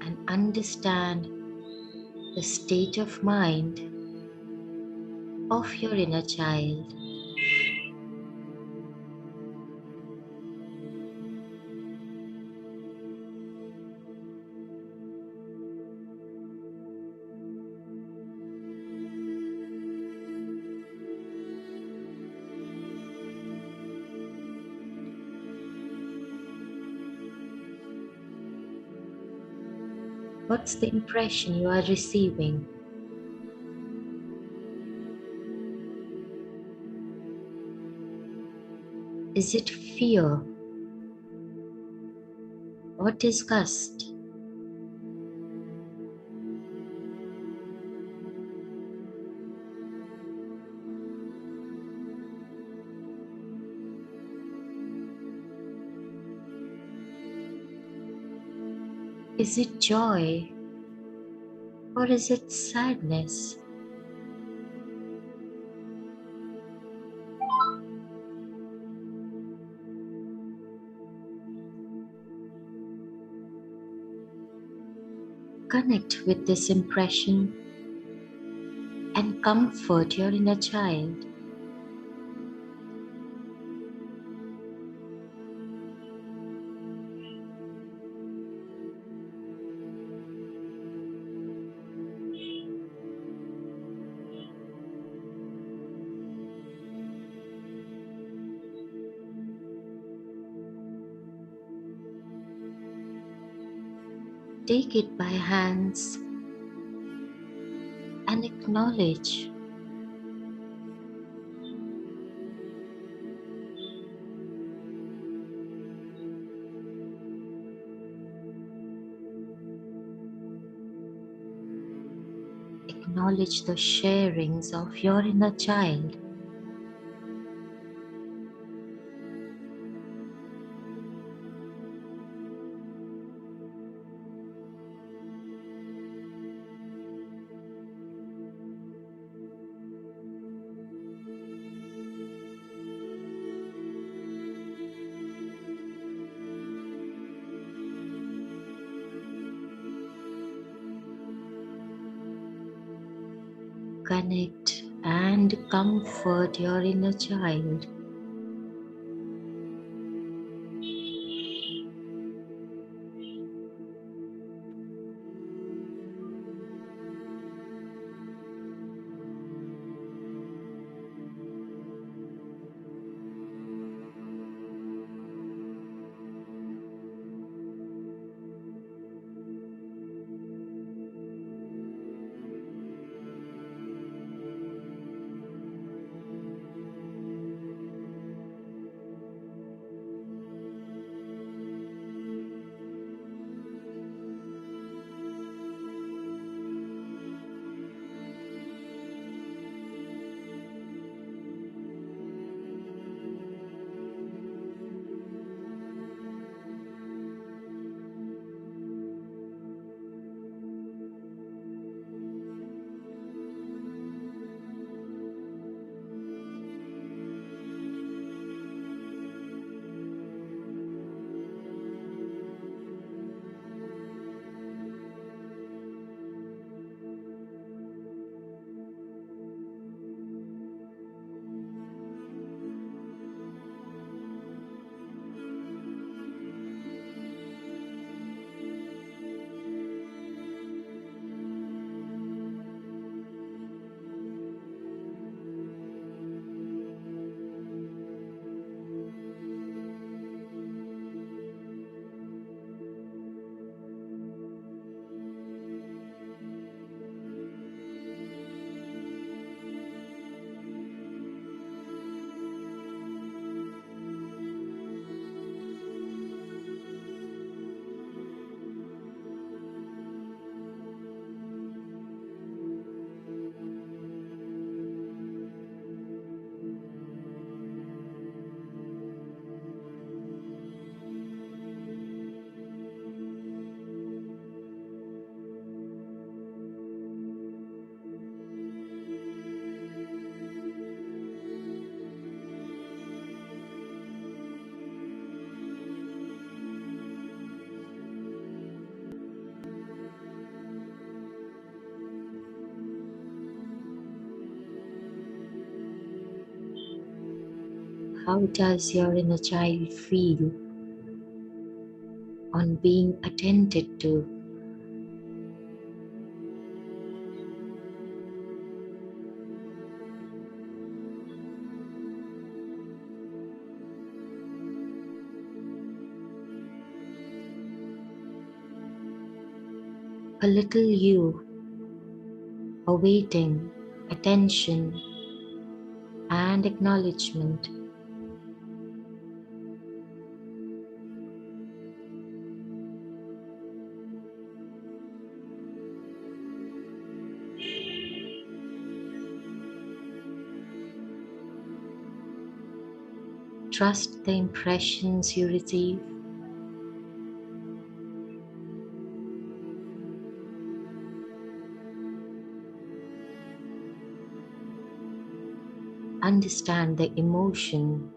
G: and understand the state of mind of your inner child. What's the impression you are receiving? Is it fear or disgust? Is it joy or is it sadness? Connect with this impression and comfort your inner child. Take it by hands and acknowledge. Acknowledge the sharings of your inner child. Connect and comfort your inner child. How does your inner child feel on being attended to? A little you, awaiting attention and acknowledgement. Trust the impressions you receive. Understand the emotion.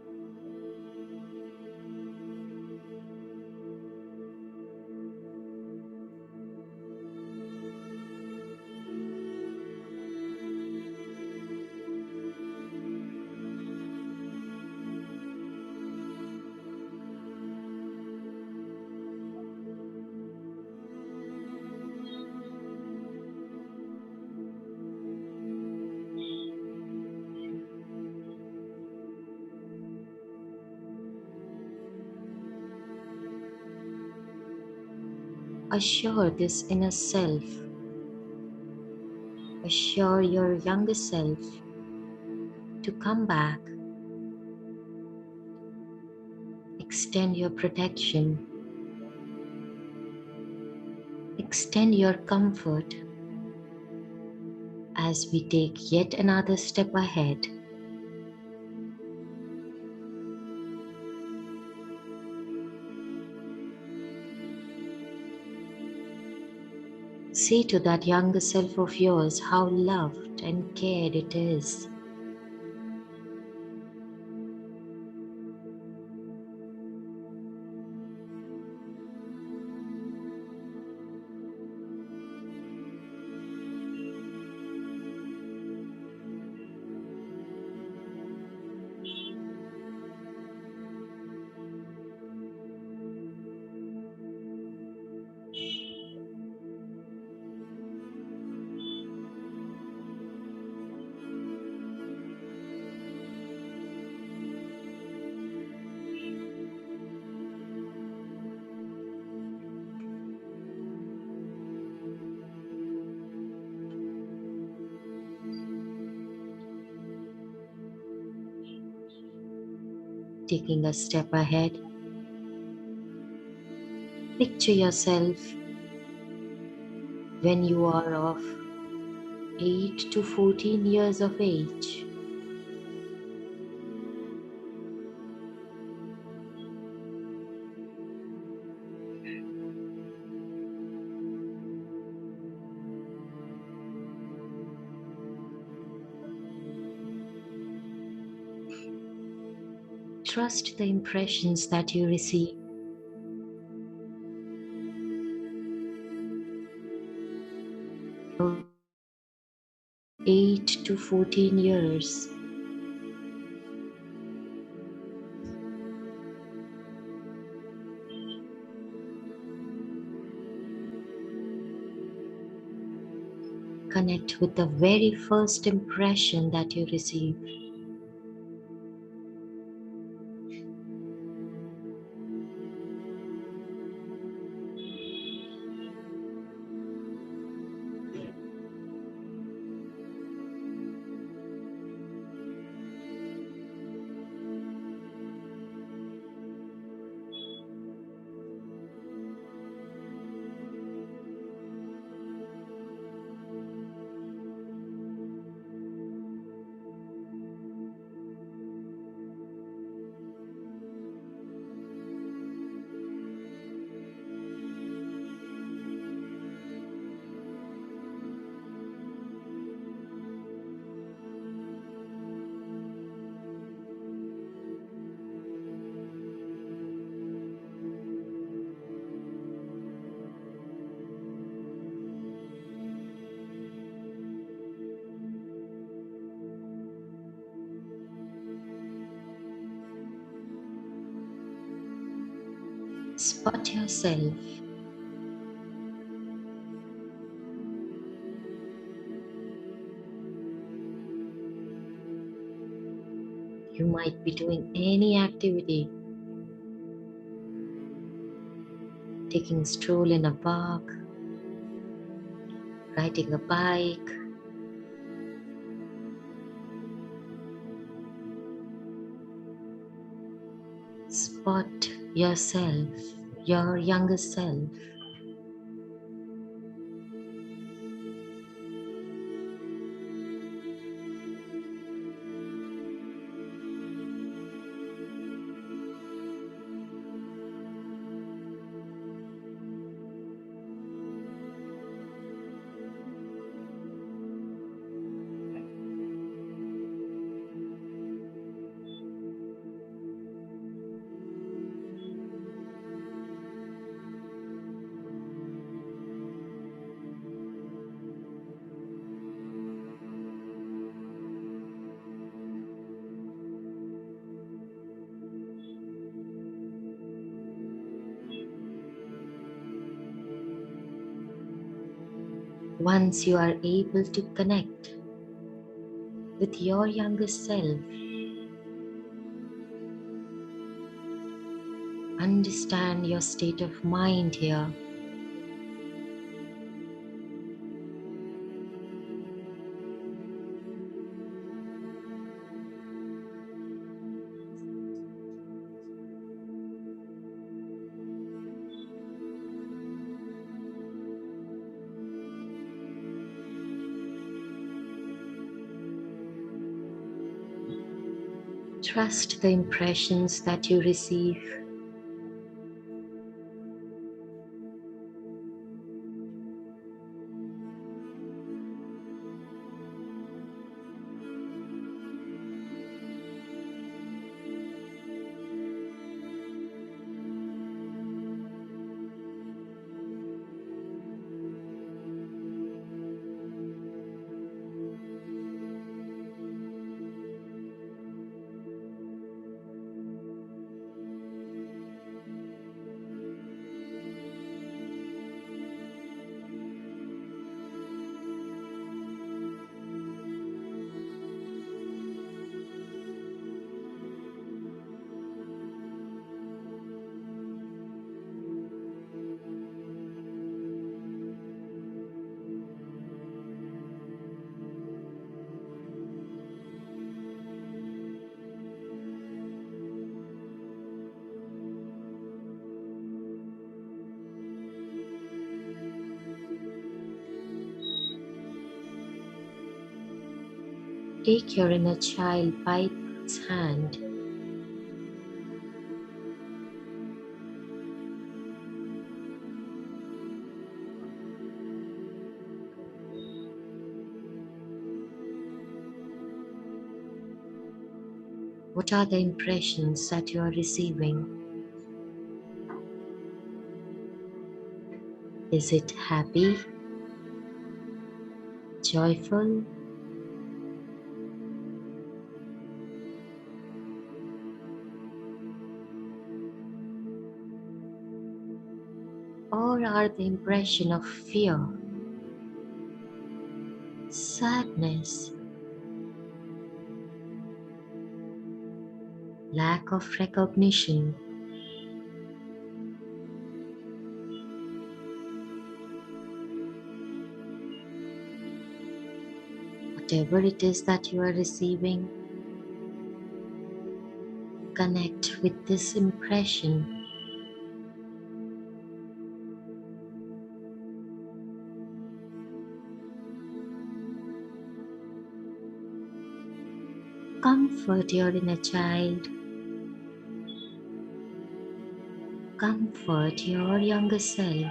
G: assure this inner self, assure your younger self to come back, extend your protection, extend your comfort as we take yet another step ahead. Say to that younger self of yours how loved and cared it is. Taking a step ahead, picture yourself when you are of 8 to 14 years of age. Trust the impressions that you receive. From 8 to 14 years. Connect with the very first impression that you receive. Spot yourself. You might be doing any activity, taking a stroll in a park, riding a bike, spot yourself, your younger self. Once you are able to connect with your younger self, understand your state of mind here. Trust the impressions that you receive. Take your inner child by its hand. What are the impressions that you are receiving? Is it happy, joyful, or are the impression of fear, sadness, lack of recognition? Whatever it is that you are receiving, connect with this impression. Comfort your inner child. Comfort your younger self.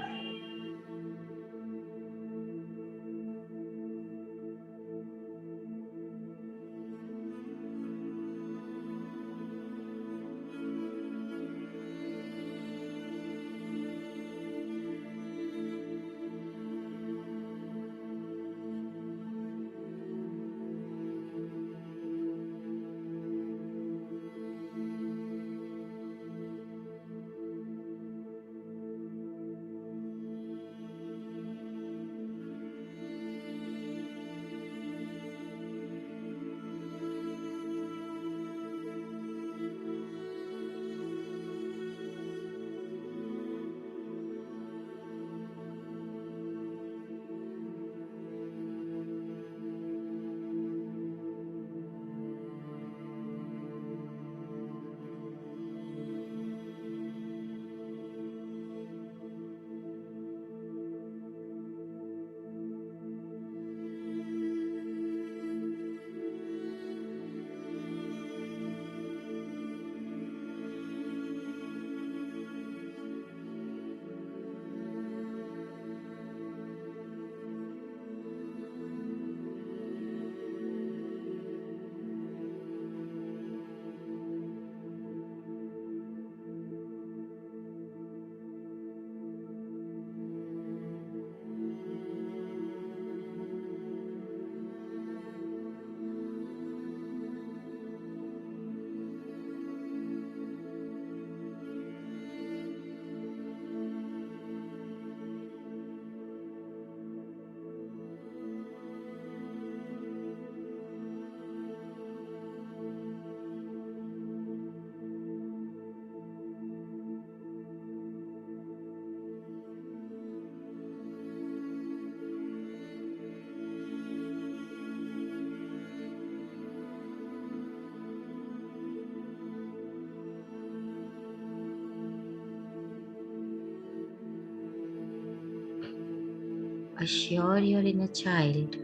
G: Assure your inner child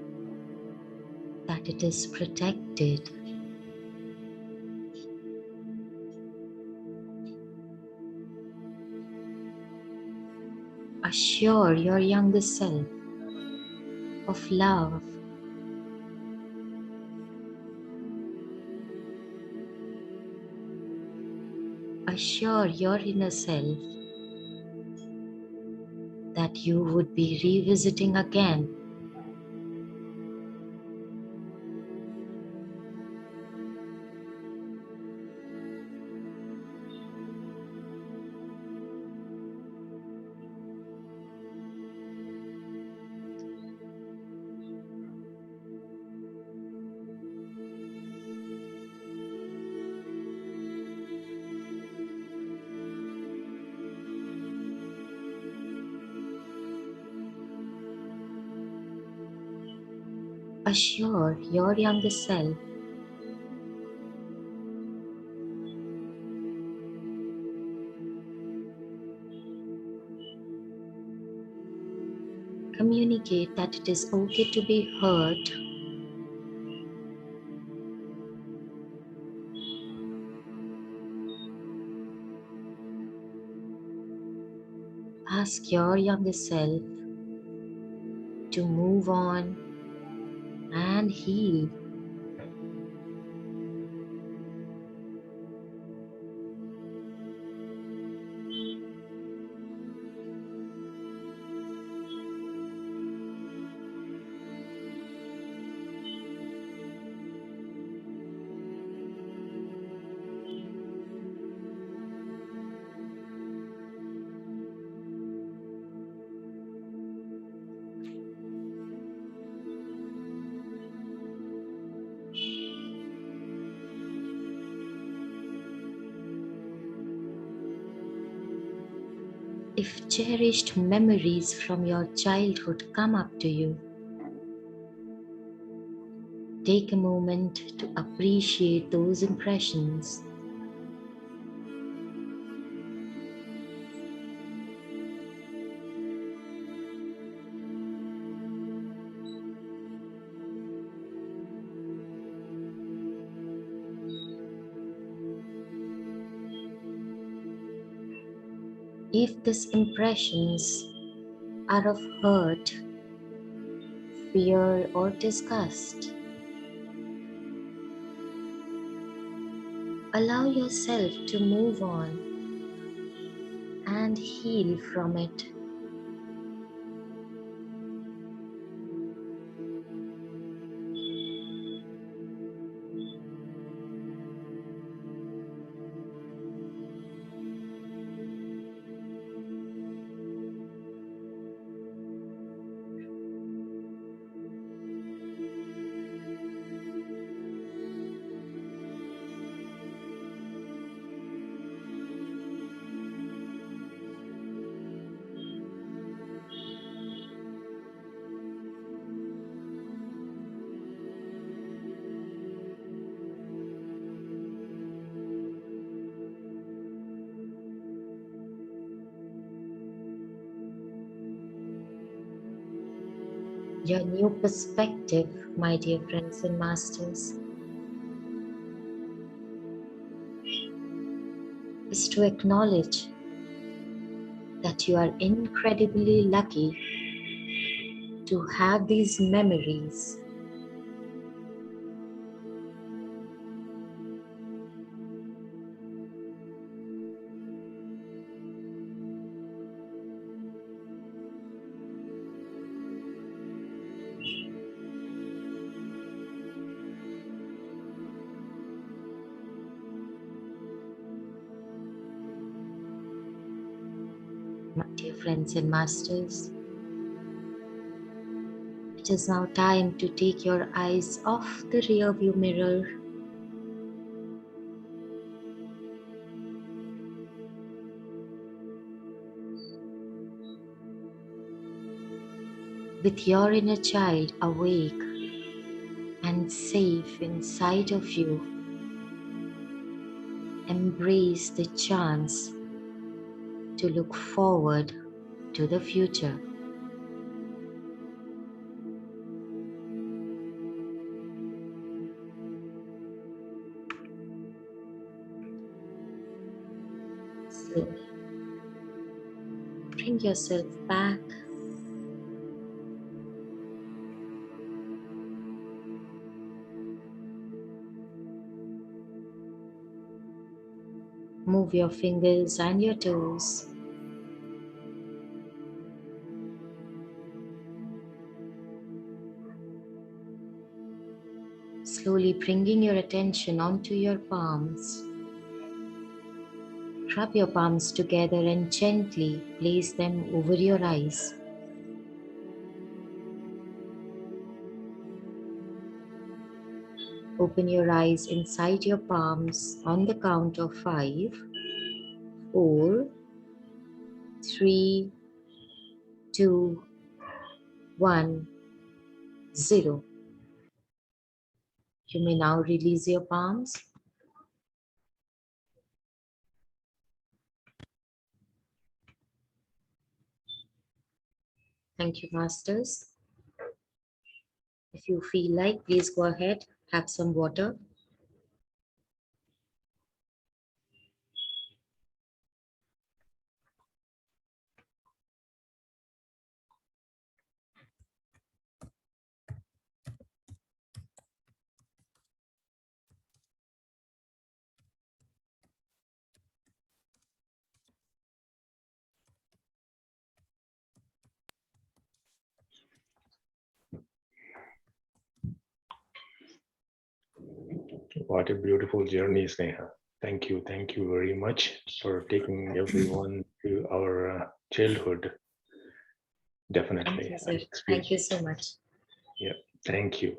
G: that it is protected, Assure your younger self of love. Assure your inner self that you would be revisiting again. Assure your younger self communicate that it is okay to be hurt. Ask your younger self to move on and heal. If cherished memories from your childhood come up to you, take a moment to appreciate those impressions. If these impressions are of hurt, fear, or disgust, allow yourself to move on and heal from it. Your new perspective, my dear friends and masters, is to acknowledge that you are incredibly lucky to have these memories. My dear friends and masters, it is now time to take your eyes off the rear view mirror with your inner child awake and safe inside of you. Embrace the chance to look forward to the future. Slowly Bring yourself back. Move your fingers and your toes. Slowly bringing your attention onto your palms. Rub your palms together and gently place them over your eyes. Open your eyes inside your palms on the count of 5, 4, 3, 2, 1, 0. You may now release your palms. Thank you, Masters. If you feel like, please go ahead, have some water.
B: What a beautiful journey, Sneha. Thank you very much for taking everyone to our childhood. Definitely.
G: Thank you, sir. Thank you so much.
B: Yeah, thank you.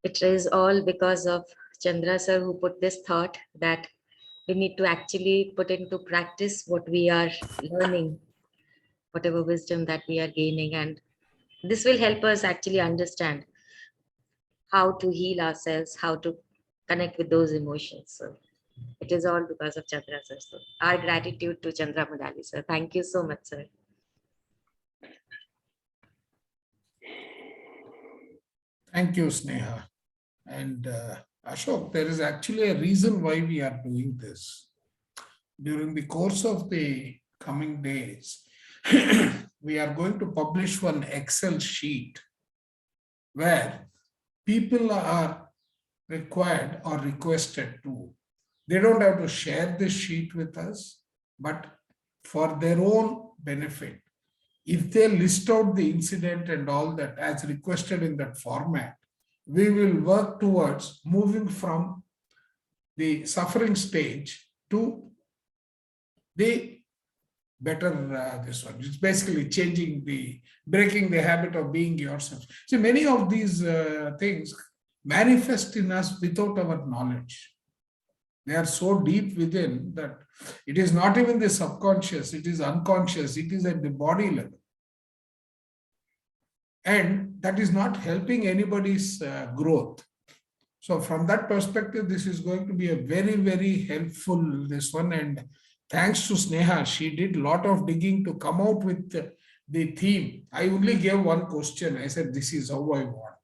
G: It is all because of Chandra sir who put this thought that we need to actually put into practice what we are learning, whatever wisdom that we are gaining, and this will help us actually understand how to heal ourselves, how to connect with those emotions. So it is all because of Chandra sir. So our gratitude to Chandra Mudali sir. Thank you so much, sir.
A: Thank you, Sneha. And Ashok, there is actually a reason why we are doing this. During the course of the coming days, we are going to publish one Excel sheet where people are required or requested to. They don't have to share this sheet with us, but for their own benefit, if they list out the incident and all that as requested in that format, we will work towards moving from the suffering stage to the better this one. It's basically breaking the habit of being yourself. See, many of these things manifest in us without our knowledge. They are so deep within that it is not even the subconscious, it is unconscious, it is at the body level. And that is not helping anybody's growth. So from that perspective, this is going to be a very, very helpful, this one. And thanks to Sneha, she did a lot of digging to come out with the theme. I only gave one question. I said, this is how I want.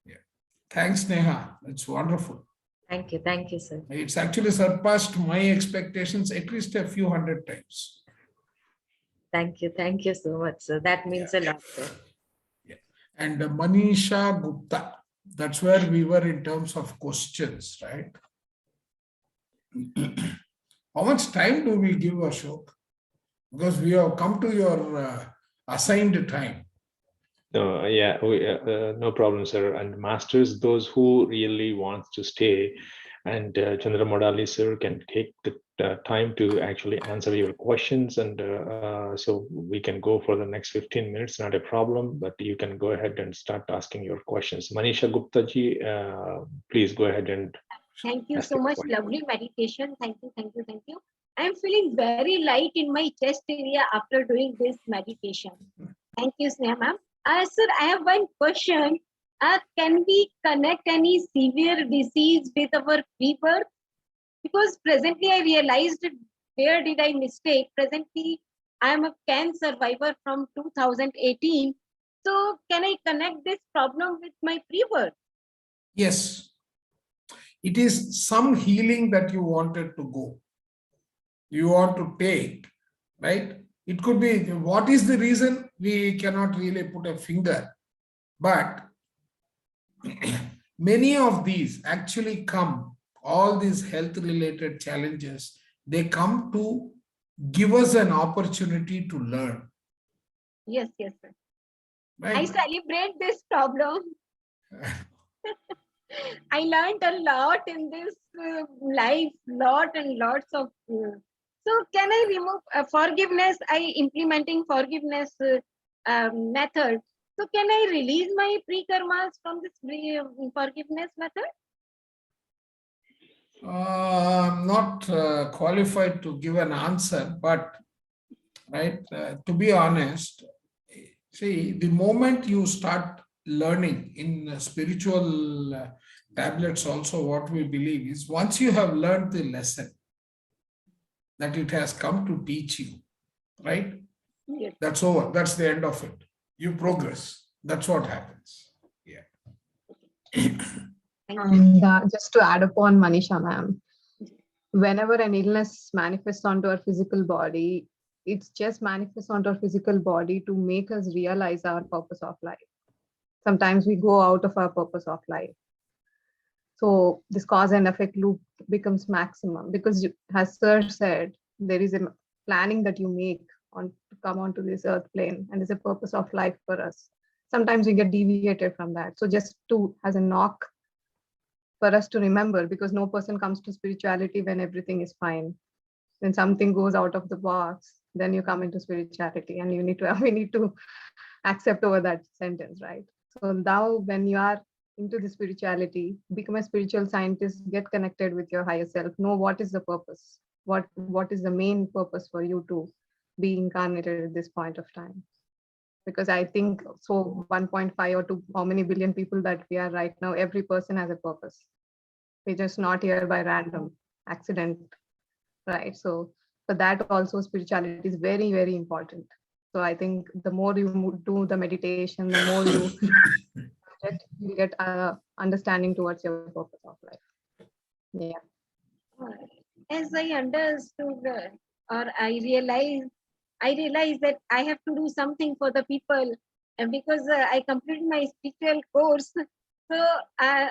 A: Yeah. Thanks, Sneha. It's wonderful.
G: Thank you, sir.
A: It's actually surpassed my expectations at least a few hundred times.
G: Thank you so much, sir. That means a lot, sir.
A: Yeah. And Manisha Gupta, that's where we were in terms of questions, right? How much time do we give, Ashok? Because we have come to your assigned time.
B: No, yeah, no problem, sir. And masters, those who really want to stay, and Chandra Modali sir can take the time to actually answer your questions, and so we can go for the next 15 minutes, not a problem, but you can go ahead and start asking your questions. Manisha Gupta ji, please go ahead and
H: thank you so much. Lovely meditation. Thank you. I am feeling very light in my chest area after doing this meditation. Thank you, Sneha ma'am. Sir, I have one question. Can we connect any severe disease with our rebirth? Because presently I realized where did I mistake. Presently, I am a cancer survivor from 2018. So can I connect this problem with my rebirth?
A: Yes. it is some healing that you wanted to go. You want to take, right? It could be, what is the reason? We cannot really put a finger, but many of these actually come, all these health related challenges, they come to give us an opportunity to learn.
H: Yes, yes, sir. I
A: Right?
H: celebrate this problem. I learned a lot in this life, lot and lots of. So can I remove forgiveness? I implementing forgiveness method. So can I release my pre-karmas from this forgiveness method?
A: I'm not qualified to give an answer, but right, to be honest, see, the moment you start learning in spiritual tablets, also what we believe is once you have learned the lesson that it has come to teach you, right?
H: Yes.
A: That's over. That's the end of it. You progress. That's what happens. Yeah.
C: And just to add upon Manisha ma'am, whenever an illness manifests onto our physical body, it's just manifests onto our physical body to make us realize our purpose of life. Sometimes we go out of our purpose of life. So this cause and effect loop becomes maximum because, as Sir said, there is a planning that you make on to come onto this earth plane, and there's a purpose of life for us. Sometimes we get deviated from that. So just to as a knock for us to remember, because no person comes to spirituality when everything is fine. When something goes out of the box, then you come into spirituality, and you need to we need to accept over that sentence, right? So now when you are into the spirituality, become a spiritual scientist, get connected with your higher self, know what is the purpose, what is the main purpose for you to be incarnated at this point of time. Because I think so 1.5 or 2, how many billion people that we are right now, every person has a purpose. We're just not here by random accident, right? So for that also spirituality is very, very important. So I think the more you do the meditation, the more you get understanding towards your purpose of life. Yeah.
H: As I understood, or I realized that I have to do something for the people, and because I completed my spiritual course, so I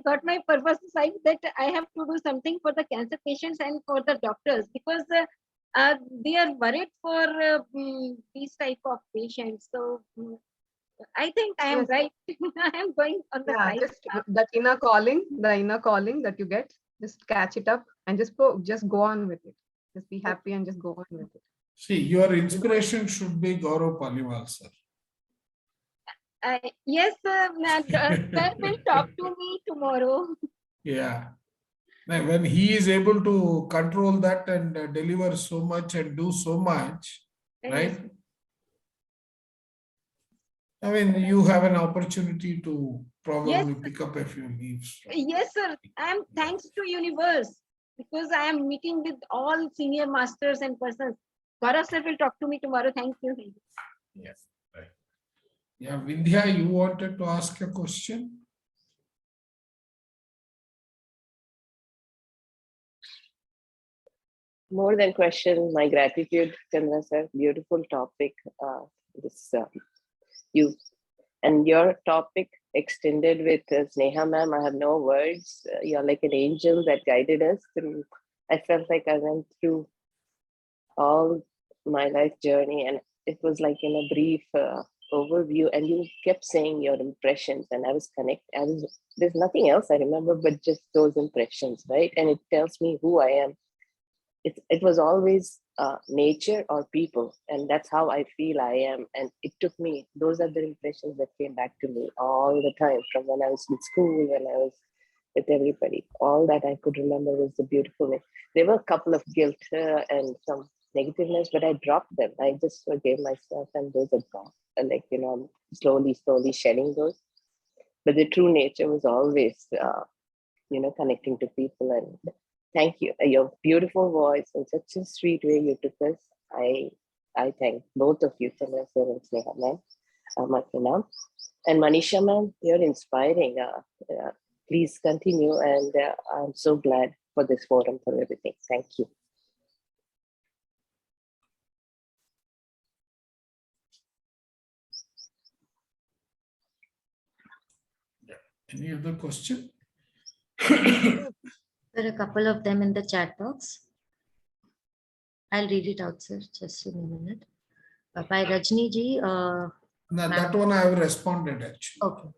H: got my purpose side that I have to do something for the cancer patients and for the doctors, because they are worried for these type of patients. So I think I am right. I am going on the right
C: Just
H: path.
C: that inner calling, the inner calling that you get, just catch it up and just go on with it. Just be happy and just go on with it.
A: See, your inspiration should be Gaurav Paliwal, sir.
H: Yes, sir will talk to me tomorrow.
A: Yeah. Now, when he is able to control that and deliver so much and do so much, right? I mean, you have an opportunity to probably pick up a few leaves.
H: Yes, sir. I am thanks to universe, because I am meeting with all senior masters and persons. Gaurav sir will talk to me tomorrow. Thank you.
A: Yes, right. Yeah, Vindhya, you wanted to ask a question?
I: More than question, my gratitude, Chandra sir. Beautiful topic. You and your topic extended with Sneha ma'am. I have no words. You're like an angel that guided us through. I felt like I went through all my life journey, and it was like in a brief overview. And you kept saying your impressions, and I was connected. There's nothing else I remember but just those impressions, right? And it tells me who I am. It was always nature or people, and that's how I feel I am. And it took me, those are the impressions that came back to me all the time, from when I was in school, when I was with everybody. All that I could remember was the beautiful way. There were a couple of guilt and some negativeness, but I dropped them. I just forgave myself, and those are gone. And like, slowly shedding those. But the true nature was always, connecting to people. And thank you. Your beautiful voice and such a sweet way you took us. I thank both of you, Chandra sir and Sneha ma'am, and Manisha ma'am. You're inspiring. please continue. And I'm so glad for this forum, for everything. Thank you.
A: Any other question?
G: There are a couple of them in the chat box. I'll read it out, sir. Just in a minute. By Rajni ji.
A: No, that one I have responded actually.
G: Okay.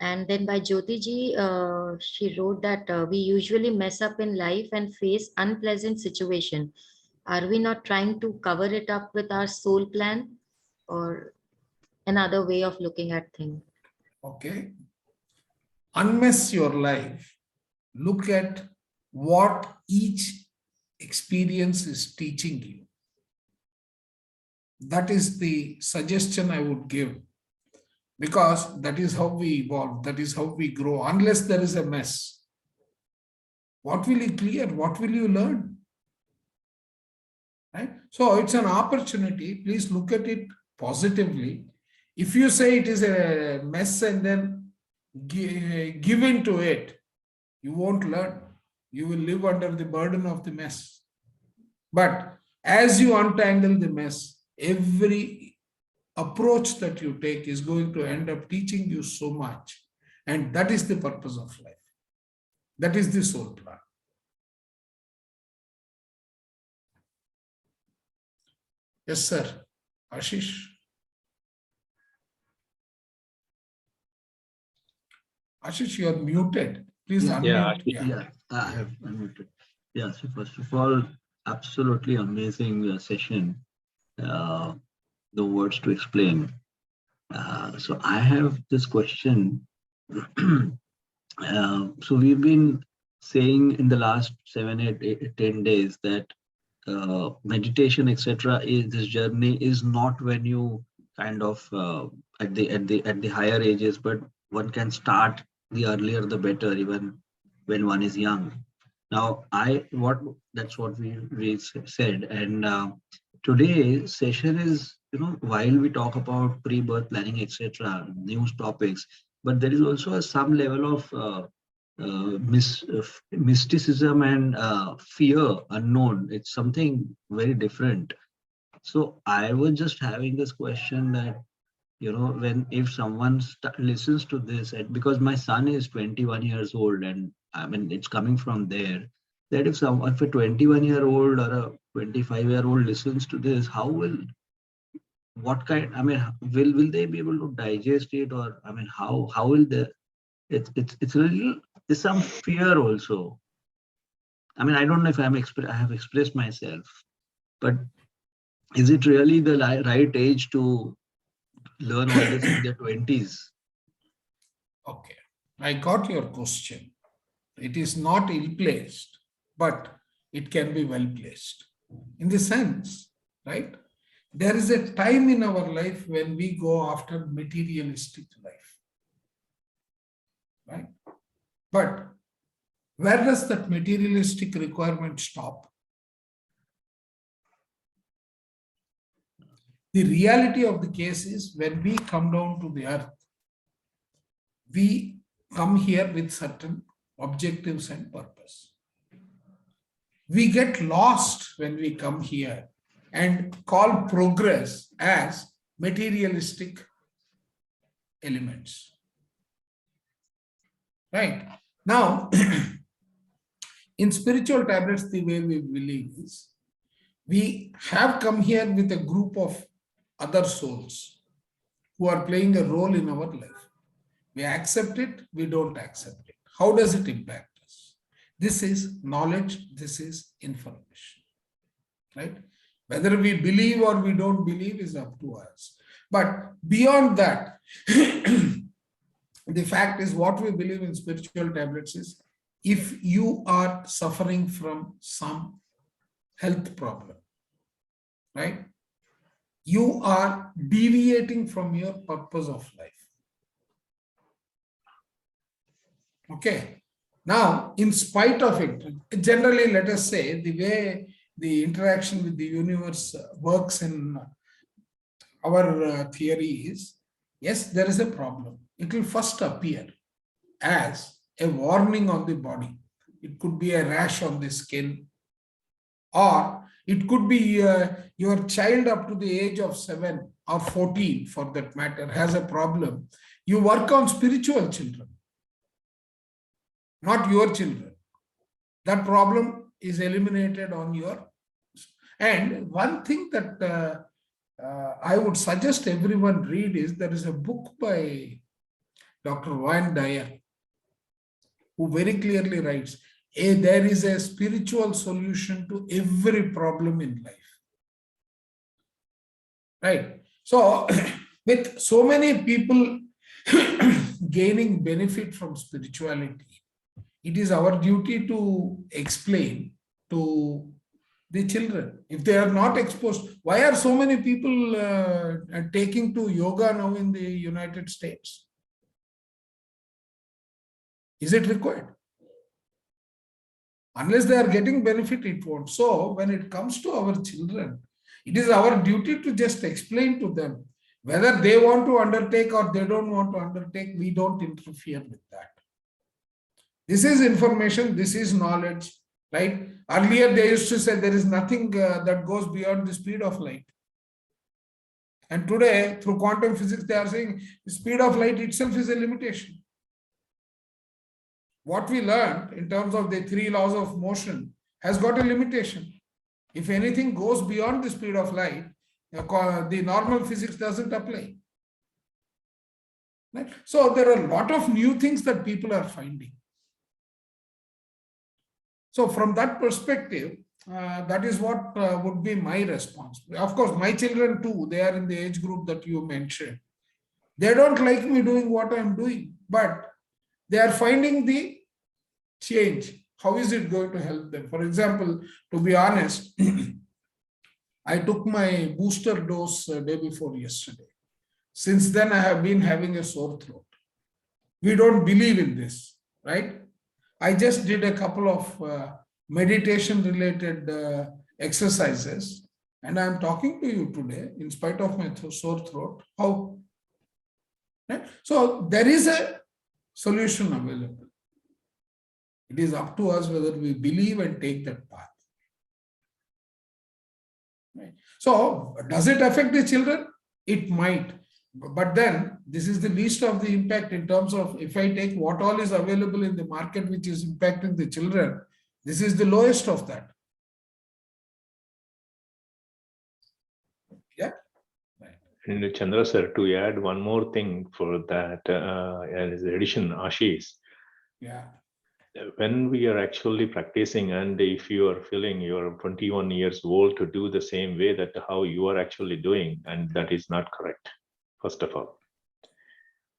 G: And then by Jyoti ji, she wrote that we usually mess up in life and face unpleasant situation. Are we not trying to cover it up with our soul plan, or another way of looking at things?
A: Okay. Unmess your life. Look at what each experience is teaching you. That is the suggestion I would give, because that is how we evolve, that is how we grow. Unless there is a mess, what will you clear? What will you learn? Right? So it's an opportunity. Please look at it positively. If you say it is a mess and then give into it, you won't learn. You will live under the burden of the mess. But as you untangle the mess, every approach that you take is going to end up teaching you so much. And that is the purpose of life. That is the soul plan. Yes, sir. Ashish. Ashish, you are muted. Please unmute.
J: Yeah, I have unmuted. Yeah, so first of all, absolutely amazing session. The words to explain. So I have this question. So we've been saying in the last 7, 8, 10 days that meditation, etc., is this journey is not when you kind of at the higher ages, but one can start the earlier the better, even when one is young. Now, that's what we said, and today's session is, while we talk about pre-birth planning, etc., news topics, but there is also some level of mysticism and fear unknown. It's something very different. So I was just having this question that, if someone listens to this, because my son is 21 years old, and I mean, it's coming from there, that if a 21-year-old or a 25-year-old listens to this, will they be able to digest it? Or, I mean, how will they, it's a little, there's some fear also. I mean, I don't know if I have expressed myself, but is it really the right age to learn all this in their 20s?
A: Okay, I got your question. It is not ill-placed, but it can be well-placed. In the sense, right? There is a time in our life when we go after materialistic life, right? But where does that materialistic requirement stop? The reality of the case is, when we come down to the earth, we come here with certain objectives and purpose. We get lost when we come here and call progress as materialistic elements. Right? Now, in spiritual tablets, the way we believe is, we have come here with a group of other souls who are playing a role in our life. We accept it, we don't accept it. How does it impact us? This is knowledge, this is information, right? Whether we believe or we don't believe is up to us. But beyond that, the fact is, what we believe in spiritual tablets is, if you are suffering from some health problem, right? You are deviating from your purpose of life. Okay. Now, in spite of it, generally, let us say, the way the interaction with the universe works in our theory is, yes, there is a problem. It will first appear. as a warning on the body. It could be a rash on the skin, or it could be your child up to the age of 7 or 14 for that matter has a problem. You work on spiritual children, not your children. That problem is eliminated on your. And one thing that I would suggest everyone read is there is a book by Dr. Wayne Dyer, who very clearly writes, there is a spiritual solution to every problem in life. Right? So, with so many people gaining benefit from spirituality, it is our duty to explain to the children. If they are not exposed, why are so many people taking to yoga now in the United States? Is it required? Unless they are getting benefit, it won't. So when it comes to our children, it is our duty to just explain to them whether they want to undertake or they don't want to undertake. We don't interfere with that. This is information, this is knowledge, right? Earlier they used to say there is nothing that goes beyond the speed of light. And today, through quantum physics, they are saying the speed of light itself is a limitation. What we learned in terms of the 3 laws of motion has got a limitation. If anything goes beyond the speed of light, the normal physics doesn't apply. Right? So there are a lot of new things that people are finding. So from that perspective, that is what would be my response. Of course, my children too, they are in the age group that you mentioned. They don't like me doing what I'm doing, but they are finding the change. How is it going to help them? For example, to be honest, I took my booster dose day before yesterday. Since then, I have been having a sore throat. We don't believe in this, right? I just did a couple of meditation related exercises, and I'm talking to you today in spite of my sore throat. How? Right? So there is a solution available. It is up to us whether we believe and take that path. Right? So does it affect the children? It might. But then this is the least of the impact in terms of if I take what all is available in the market which is impacting the children, this is the lowest of that. Yeah. Right.
B: And Chandra sir, to add one more thing for that, as addition, Ashish.
A: Yeah.
B: When we are actually practicing, and if you are feeling you're 21 years old to do the same way that how you are actually doing, and that is not correct, first of all.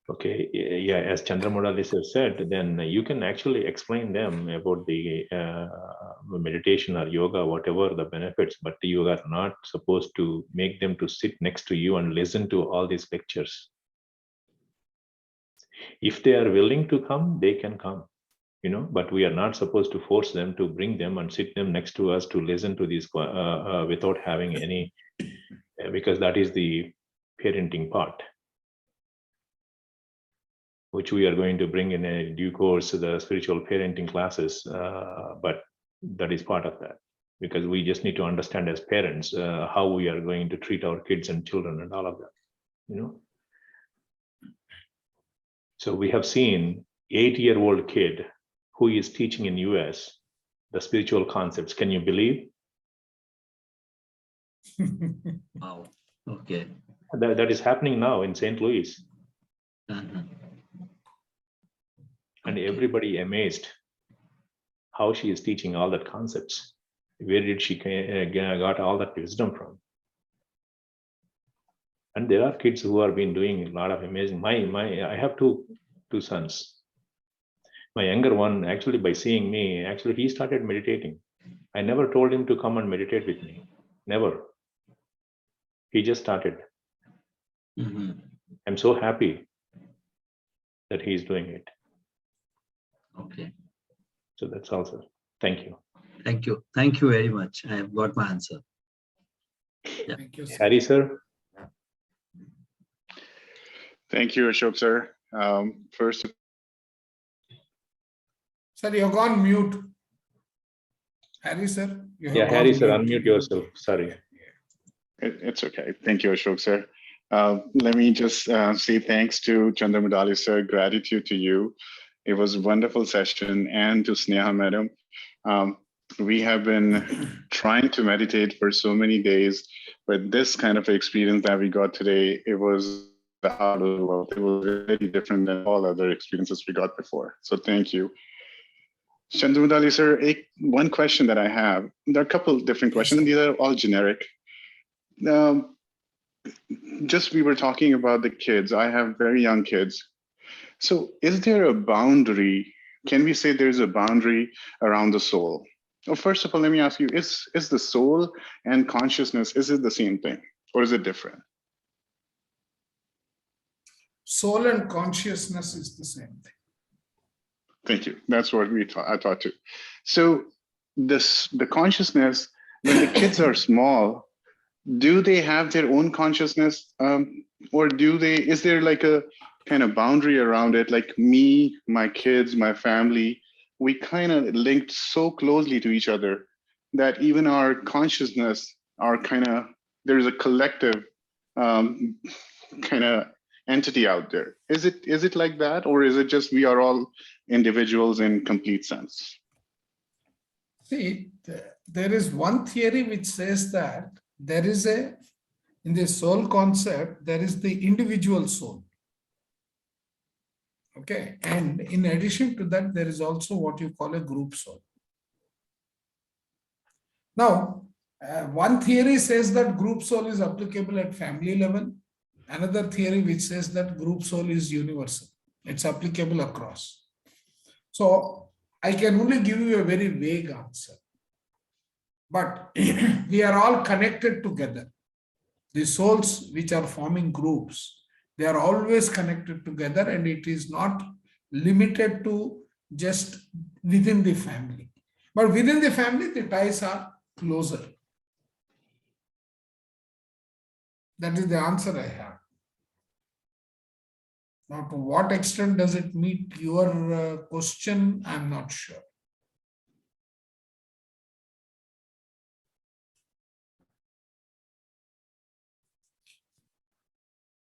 B: Okay, yeah, as Chandra Murali sir said, then you can actually explain them about the meditation or yoga, whatever the benefits, but you are not supposed to make them to sit next to you and listen to all these lectures. If they are willing to come, they can come, you know, but we are not supposed to force them to bring them and sit them next to us to listen to these without having any, because that is the parenting part, which we are going to bring in a due course to the spiritual parenting classes, but that is part of that, because we just need to understand as parents how we are going to treat our kids and children and all of that, you know. So we have seen 8-year-old kid who is teaching in US the spiritual concepts. Can you believe?
J: Wow. Okay.
B: That is happening now in St. Louis.
J: Uh-huh.
B: And everybody amazed how she is teaching all that concepts. Where did she got all that wisdom from? And there are kids who have been doing a lot of amazing. I have two sons. My younger one, actually, by seeing me, actually he started meditating. I never told him to come and meditate with me. Never. He just started.
J: Mm-hmm.
B: I'm so happy that he's doing it.
J: Okay.
B: So that's also. Thank you.
J: Thank you. Thank you very much. I have got my answer. Yeah.
A: Thank you, sir.
B: Harry, sir.
K: Thank you, Ashok sir. First
A: Sir, you're gone mute. Harry, sir. You have
B: Yeah,
A: gone
B: Harry, sir,
A: mute.
B: unmute yourself. Sorry.
K: It's okay. Thank you, Ashok, sir. Let me just say thanks to Chandramudali, sir. Gratitude to you. It was a wonderful session, and to Sneha, madam. We have been trying to meditate for so many days, but this kind of experience that we got today, it was out of the world. It was very different than all other experiences we got before. So thank you. Chandramudali, sir, one question that I have, there are a couple of different questions, and these are all generic. Just we were talking about the kids. I have very young kids. So is there a boundary? Can we say there's a boundary around the soul? Well, first of all, let me ask you, is the soul and consciousness, is it the same thing or is it different?
A: Soul and consciousness is the same thing.
K: Thank you. That's what I thought too. So the consciousness, when the kids are small, do they have their own consciousness, or is there like a kind of boundary around it? Like me, my kids, my family, we kind of linked so closely to each other that even our consciousness are there's a collective kind of entity out there. Is it like that, or is it just we are all individuals in complete sense?
A: See, there is one theory which says that there is in the soul concept, there is the individual soul. Okay, and in addition to that, there is also what you call a group soul. Now, one theory says that group soul is applicable at family level. Another theory which says that group soul is universal. It's applicable across. So I can only give you a very vague answer. But we are all connected together. The souls which are forming groups, they are always connected together, and it is not limited to just within the family. But within the family, the ties are closer. That is the answer I have. Now, to what extent does it meet your question, I'm not sure.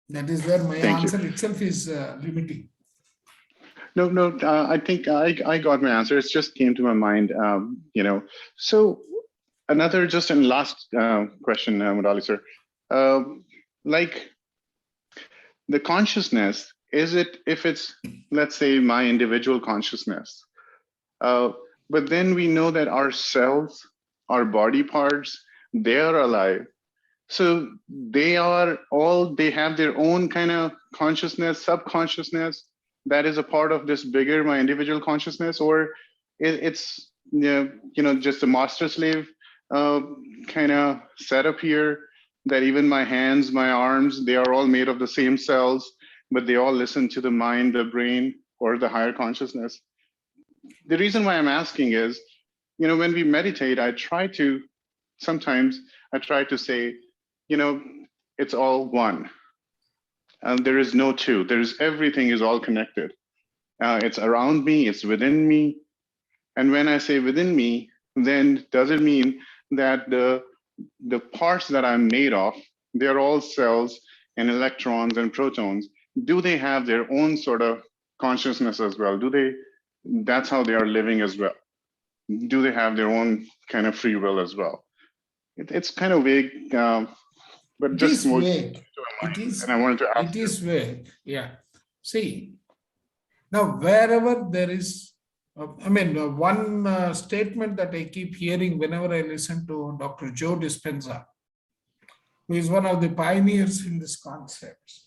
A: That is where my answer itself is limiting.
K: No, I think I got my answer. It just came to my mind, So another, just and last question, Mudali sir. Like the consciousness, if it's, let's say, my individual consciousness, but then we know that our cells, our body parts, they are alive. So they have their own kind of consciousness, subconsciousness that is a part of this bigger, my individual consciousness, or it's just a master slave kind of setup here, that even my hands, my arms, they are all made of the same cells, but they all listen to the mind, the brain, or the higher consciousness. The reason why I'm asking is, when we meditate, sometimes I try to say, it's all one. There is no two. Everything is all connected. It's around me, it's within me. And when I say within me, then does it mean that the parts that I'm made of, they're all cells and electrons and protons? Do they have their own sort of consciousness as well? That's how they are living as well? Do they have their own kind of free will as well? It's kind of vague, but
A: it
K: just
A: is vague.
K: And I wanted to ask.
A: It is vague. Yeah. See, now wherever there is, one statement that I keep hearing whenever I listen to Dr. Joe Dispenza, who is one of the pioneers in this concept.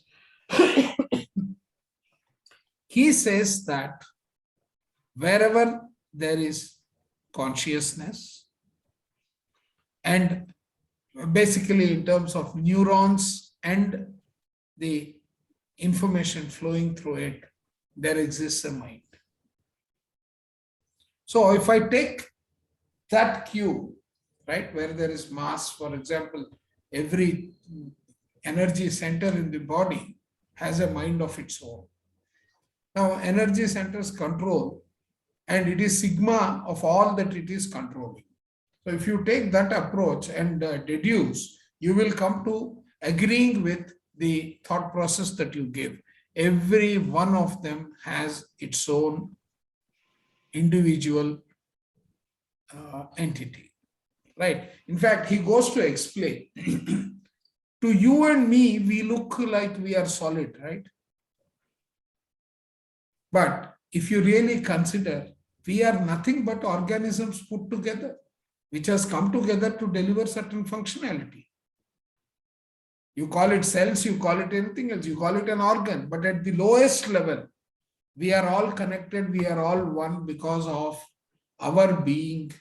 A: He says that wherever there is consciousness, and basically in terms of neurons and the information flowing through it, there exists a mind. So if I take that cube, right, where there is mass, for example, every energy center in the body has a mind of its own. Now, energy centers control and it is sigma of all that it is controlling. So if you take that approach and deduce, you will come to agreeing with the thought process that you give. Every one of them has its own individual entity, right? In fact, he goes to explain, to you and me, we look like we are solid, right? But if you really consider, we are nothing but organisms put together, which has come together to deliver certain functionality. You call it cells, you call it anything else, you call it an organ, but at the lowest level, we are all connected, we are all one because of our being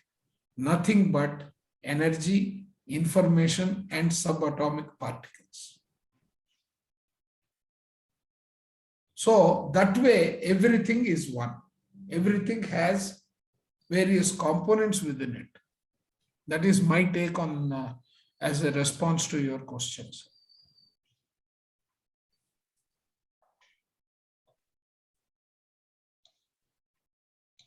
A: nothing but energy, information, and subatomic particles. So that way, everything is one. Everything has various components within it. That is my take on as a response to your questions.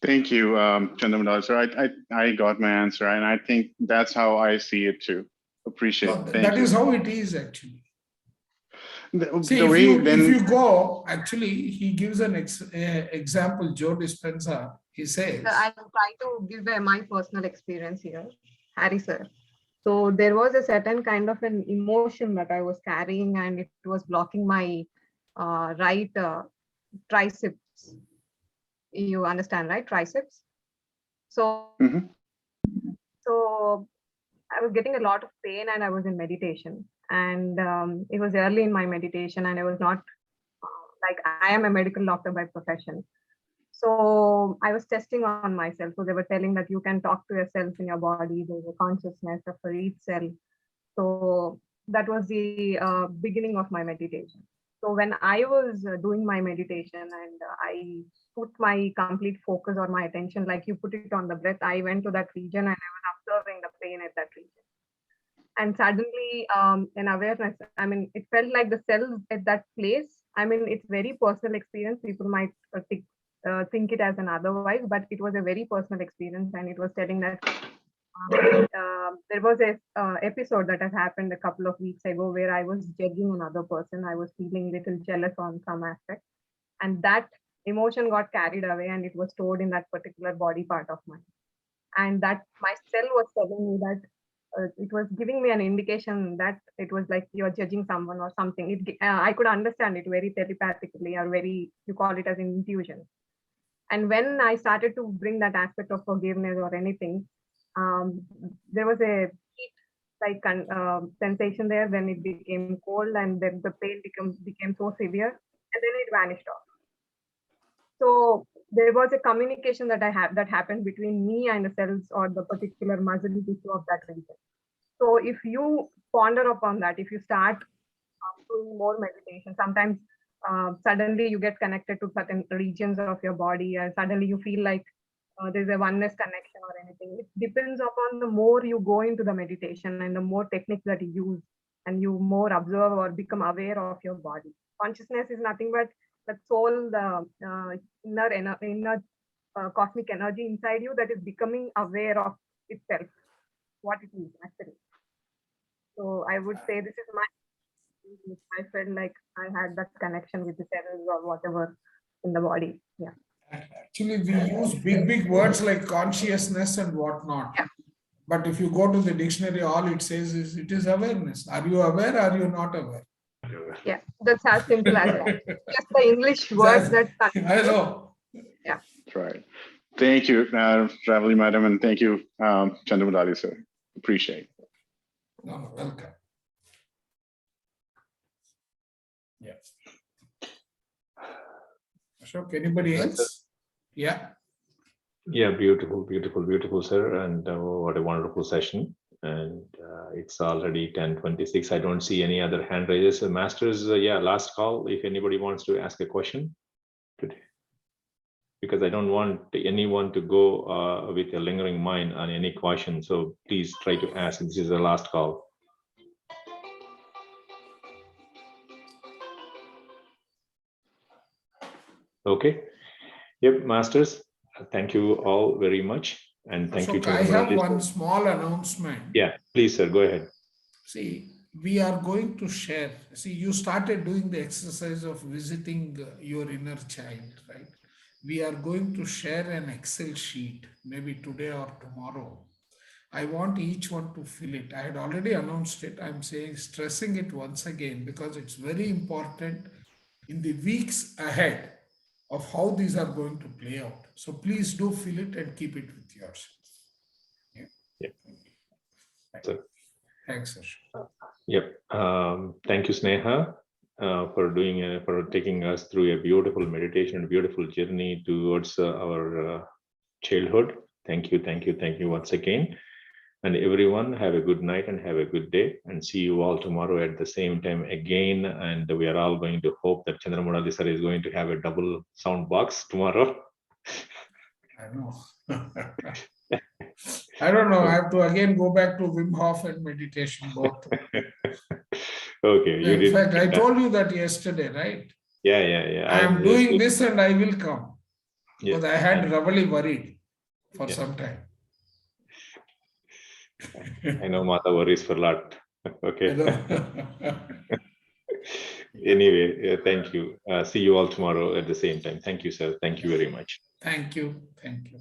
K: Thank you, Chandramani sir. I got my answer, and I think that's how I see it too. Appreciate it. Thank
A: That
K: you.
A: is how it is actually. See,
K: The
A: if
K: way then,
A: you go, actually, he gives an example, Joe Dispenza, he says.
C: I will try to give my personal experience here, Harry sir. So there was a certain kind of an emotion that I was carrying, and it was blocking my right triceps. You understand, right? Triceps. So, so I was getting a lot of pain, and I was in meditation, and it was early in my meditation, and I was not like, I am a medical doctor by profession. So I was testing on myself. So they were telling that you can talk to yourself in your body. There's a consciousness for each cell. So that was the beginning of my meditation. So when I was doing my meditation and I put my complete focus or my attention, like you put it on the breath, I went to that region and I was observing the pain at that region. And suddenly an awareness, I mean, it felt like the cells at that place. I mean, it's very personal experience. People might think it as an otherwise, but it was a very personal experience. And it was telling that there was a episode that had happened a couple of weeks ago where I was judging another person. I was feeling a little jealous on some aspect, and that emotion got carried away and it was stored in that particular body part of mine. And that my cell was telling me that it was giving me an indication that it was like you're judging someone or something. I could understand it very telepathically, or very, you call it as an intuition. And when I started to bring that aspect of forgiveness or anything, there was a heat like sensation there. When it became cold, and then the pain became so severe, and then it vanished off. So there was a communication that that happened between me and the cells or the particular muscle tissue of that region. So if you ponder upon that, if you start doing more meditation, sometimes suddenly you get connected to certain regions of your body, and suddenly you feel like there's a oneness connection or anything. It depends upon the more you go into the meditation and the more techniques that you use, and you more observe or become aware of your body. Consciousness is nothing but the soul, the inner cosmic energy inside you that is becoming aware of itself, what it is actually. So I would say this is I felt like I had that connection with the cells or whatever in the body. Yeah.
A: Actually, we use big words like consciousness and whatnot. Yeah. But if you go to the dictionary, all it says is it is awareness. Are you aware? Are you not aware?
C: Yeah, that's as simple as that. Just the English words that.
A: I know.
C: Yeah.
K: That's right. Thank you, Ravali Madam, and thank you, Chandramani sir. Appreciate it.
A: No, welcome. Yes. Ashok, anybody else? Yeah.
B: Yeah, beautiful, sir. And what a wonderful session. And it's already 10:26. I don't see any other hand raises. Masters, yeah, last call. If anybody wants to ask a question today, because I don't want anyone to go with a lingering mind on any question. So please try to ask. This is the last call. Okay. Yep, Masters. thank you all very much. And thank you,
A: Ashok, I
B: Chandra
A: have
B: Murali.
A: one small announcement.
B: Yeah, please, sir, go ahead.
A: See, we are going to share. See, you started doing the exercise of visiting your inner child, right? We are going to share an Excel sheet, maybe today or tomorrow. I want each one to fill it. I had already announced it. I'm saying, stressing it once again, because it's very important in the weeks ahead of how these are going to play out. So please do fill it and keep it with yourself. Yeah.
B: Sir.
A: Thanks, sir.
B: Yep. Thank you, Sneha, for taking us through a beautiful meditation, beautiful journey towards our childhood. Thank you once again. And everyone, have a good night and have a good day, and see you all tomorrow at the same time again. And we are all going to hope that Chandra Murali sir is going to have a double sound box tomorrow.
A: I know. I don't know. I have to again go back to Wim Hof and meditation both.
B: Okay.
A: Yeah, in fact, I told you that yesterday, right?
B: Yeah.
A: I am doing this and I will come.
B: Yeah.
A: But I had really worried for some time.
B: I know Mata worries for a lot. Okay. Anyway, thank you. See you all tomorrow at the same time. Thank you, sir. Thank you very much.
A: Thank you. Thank you.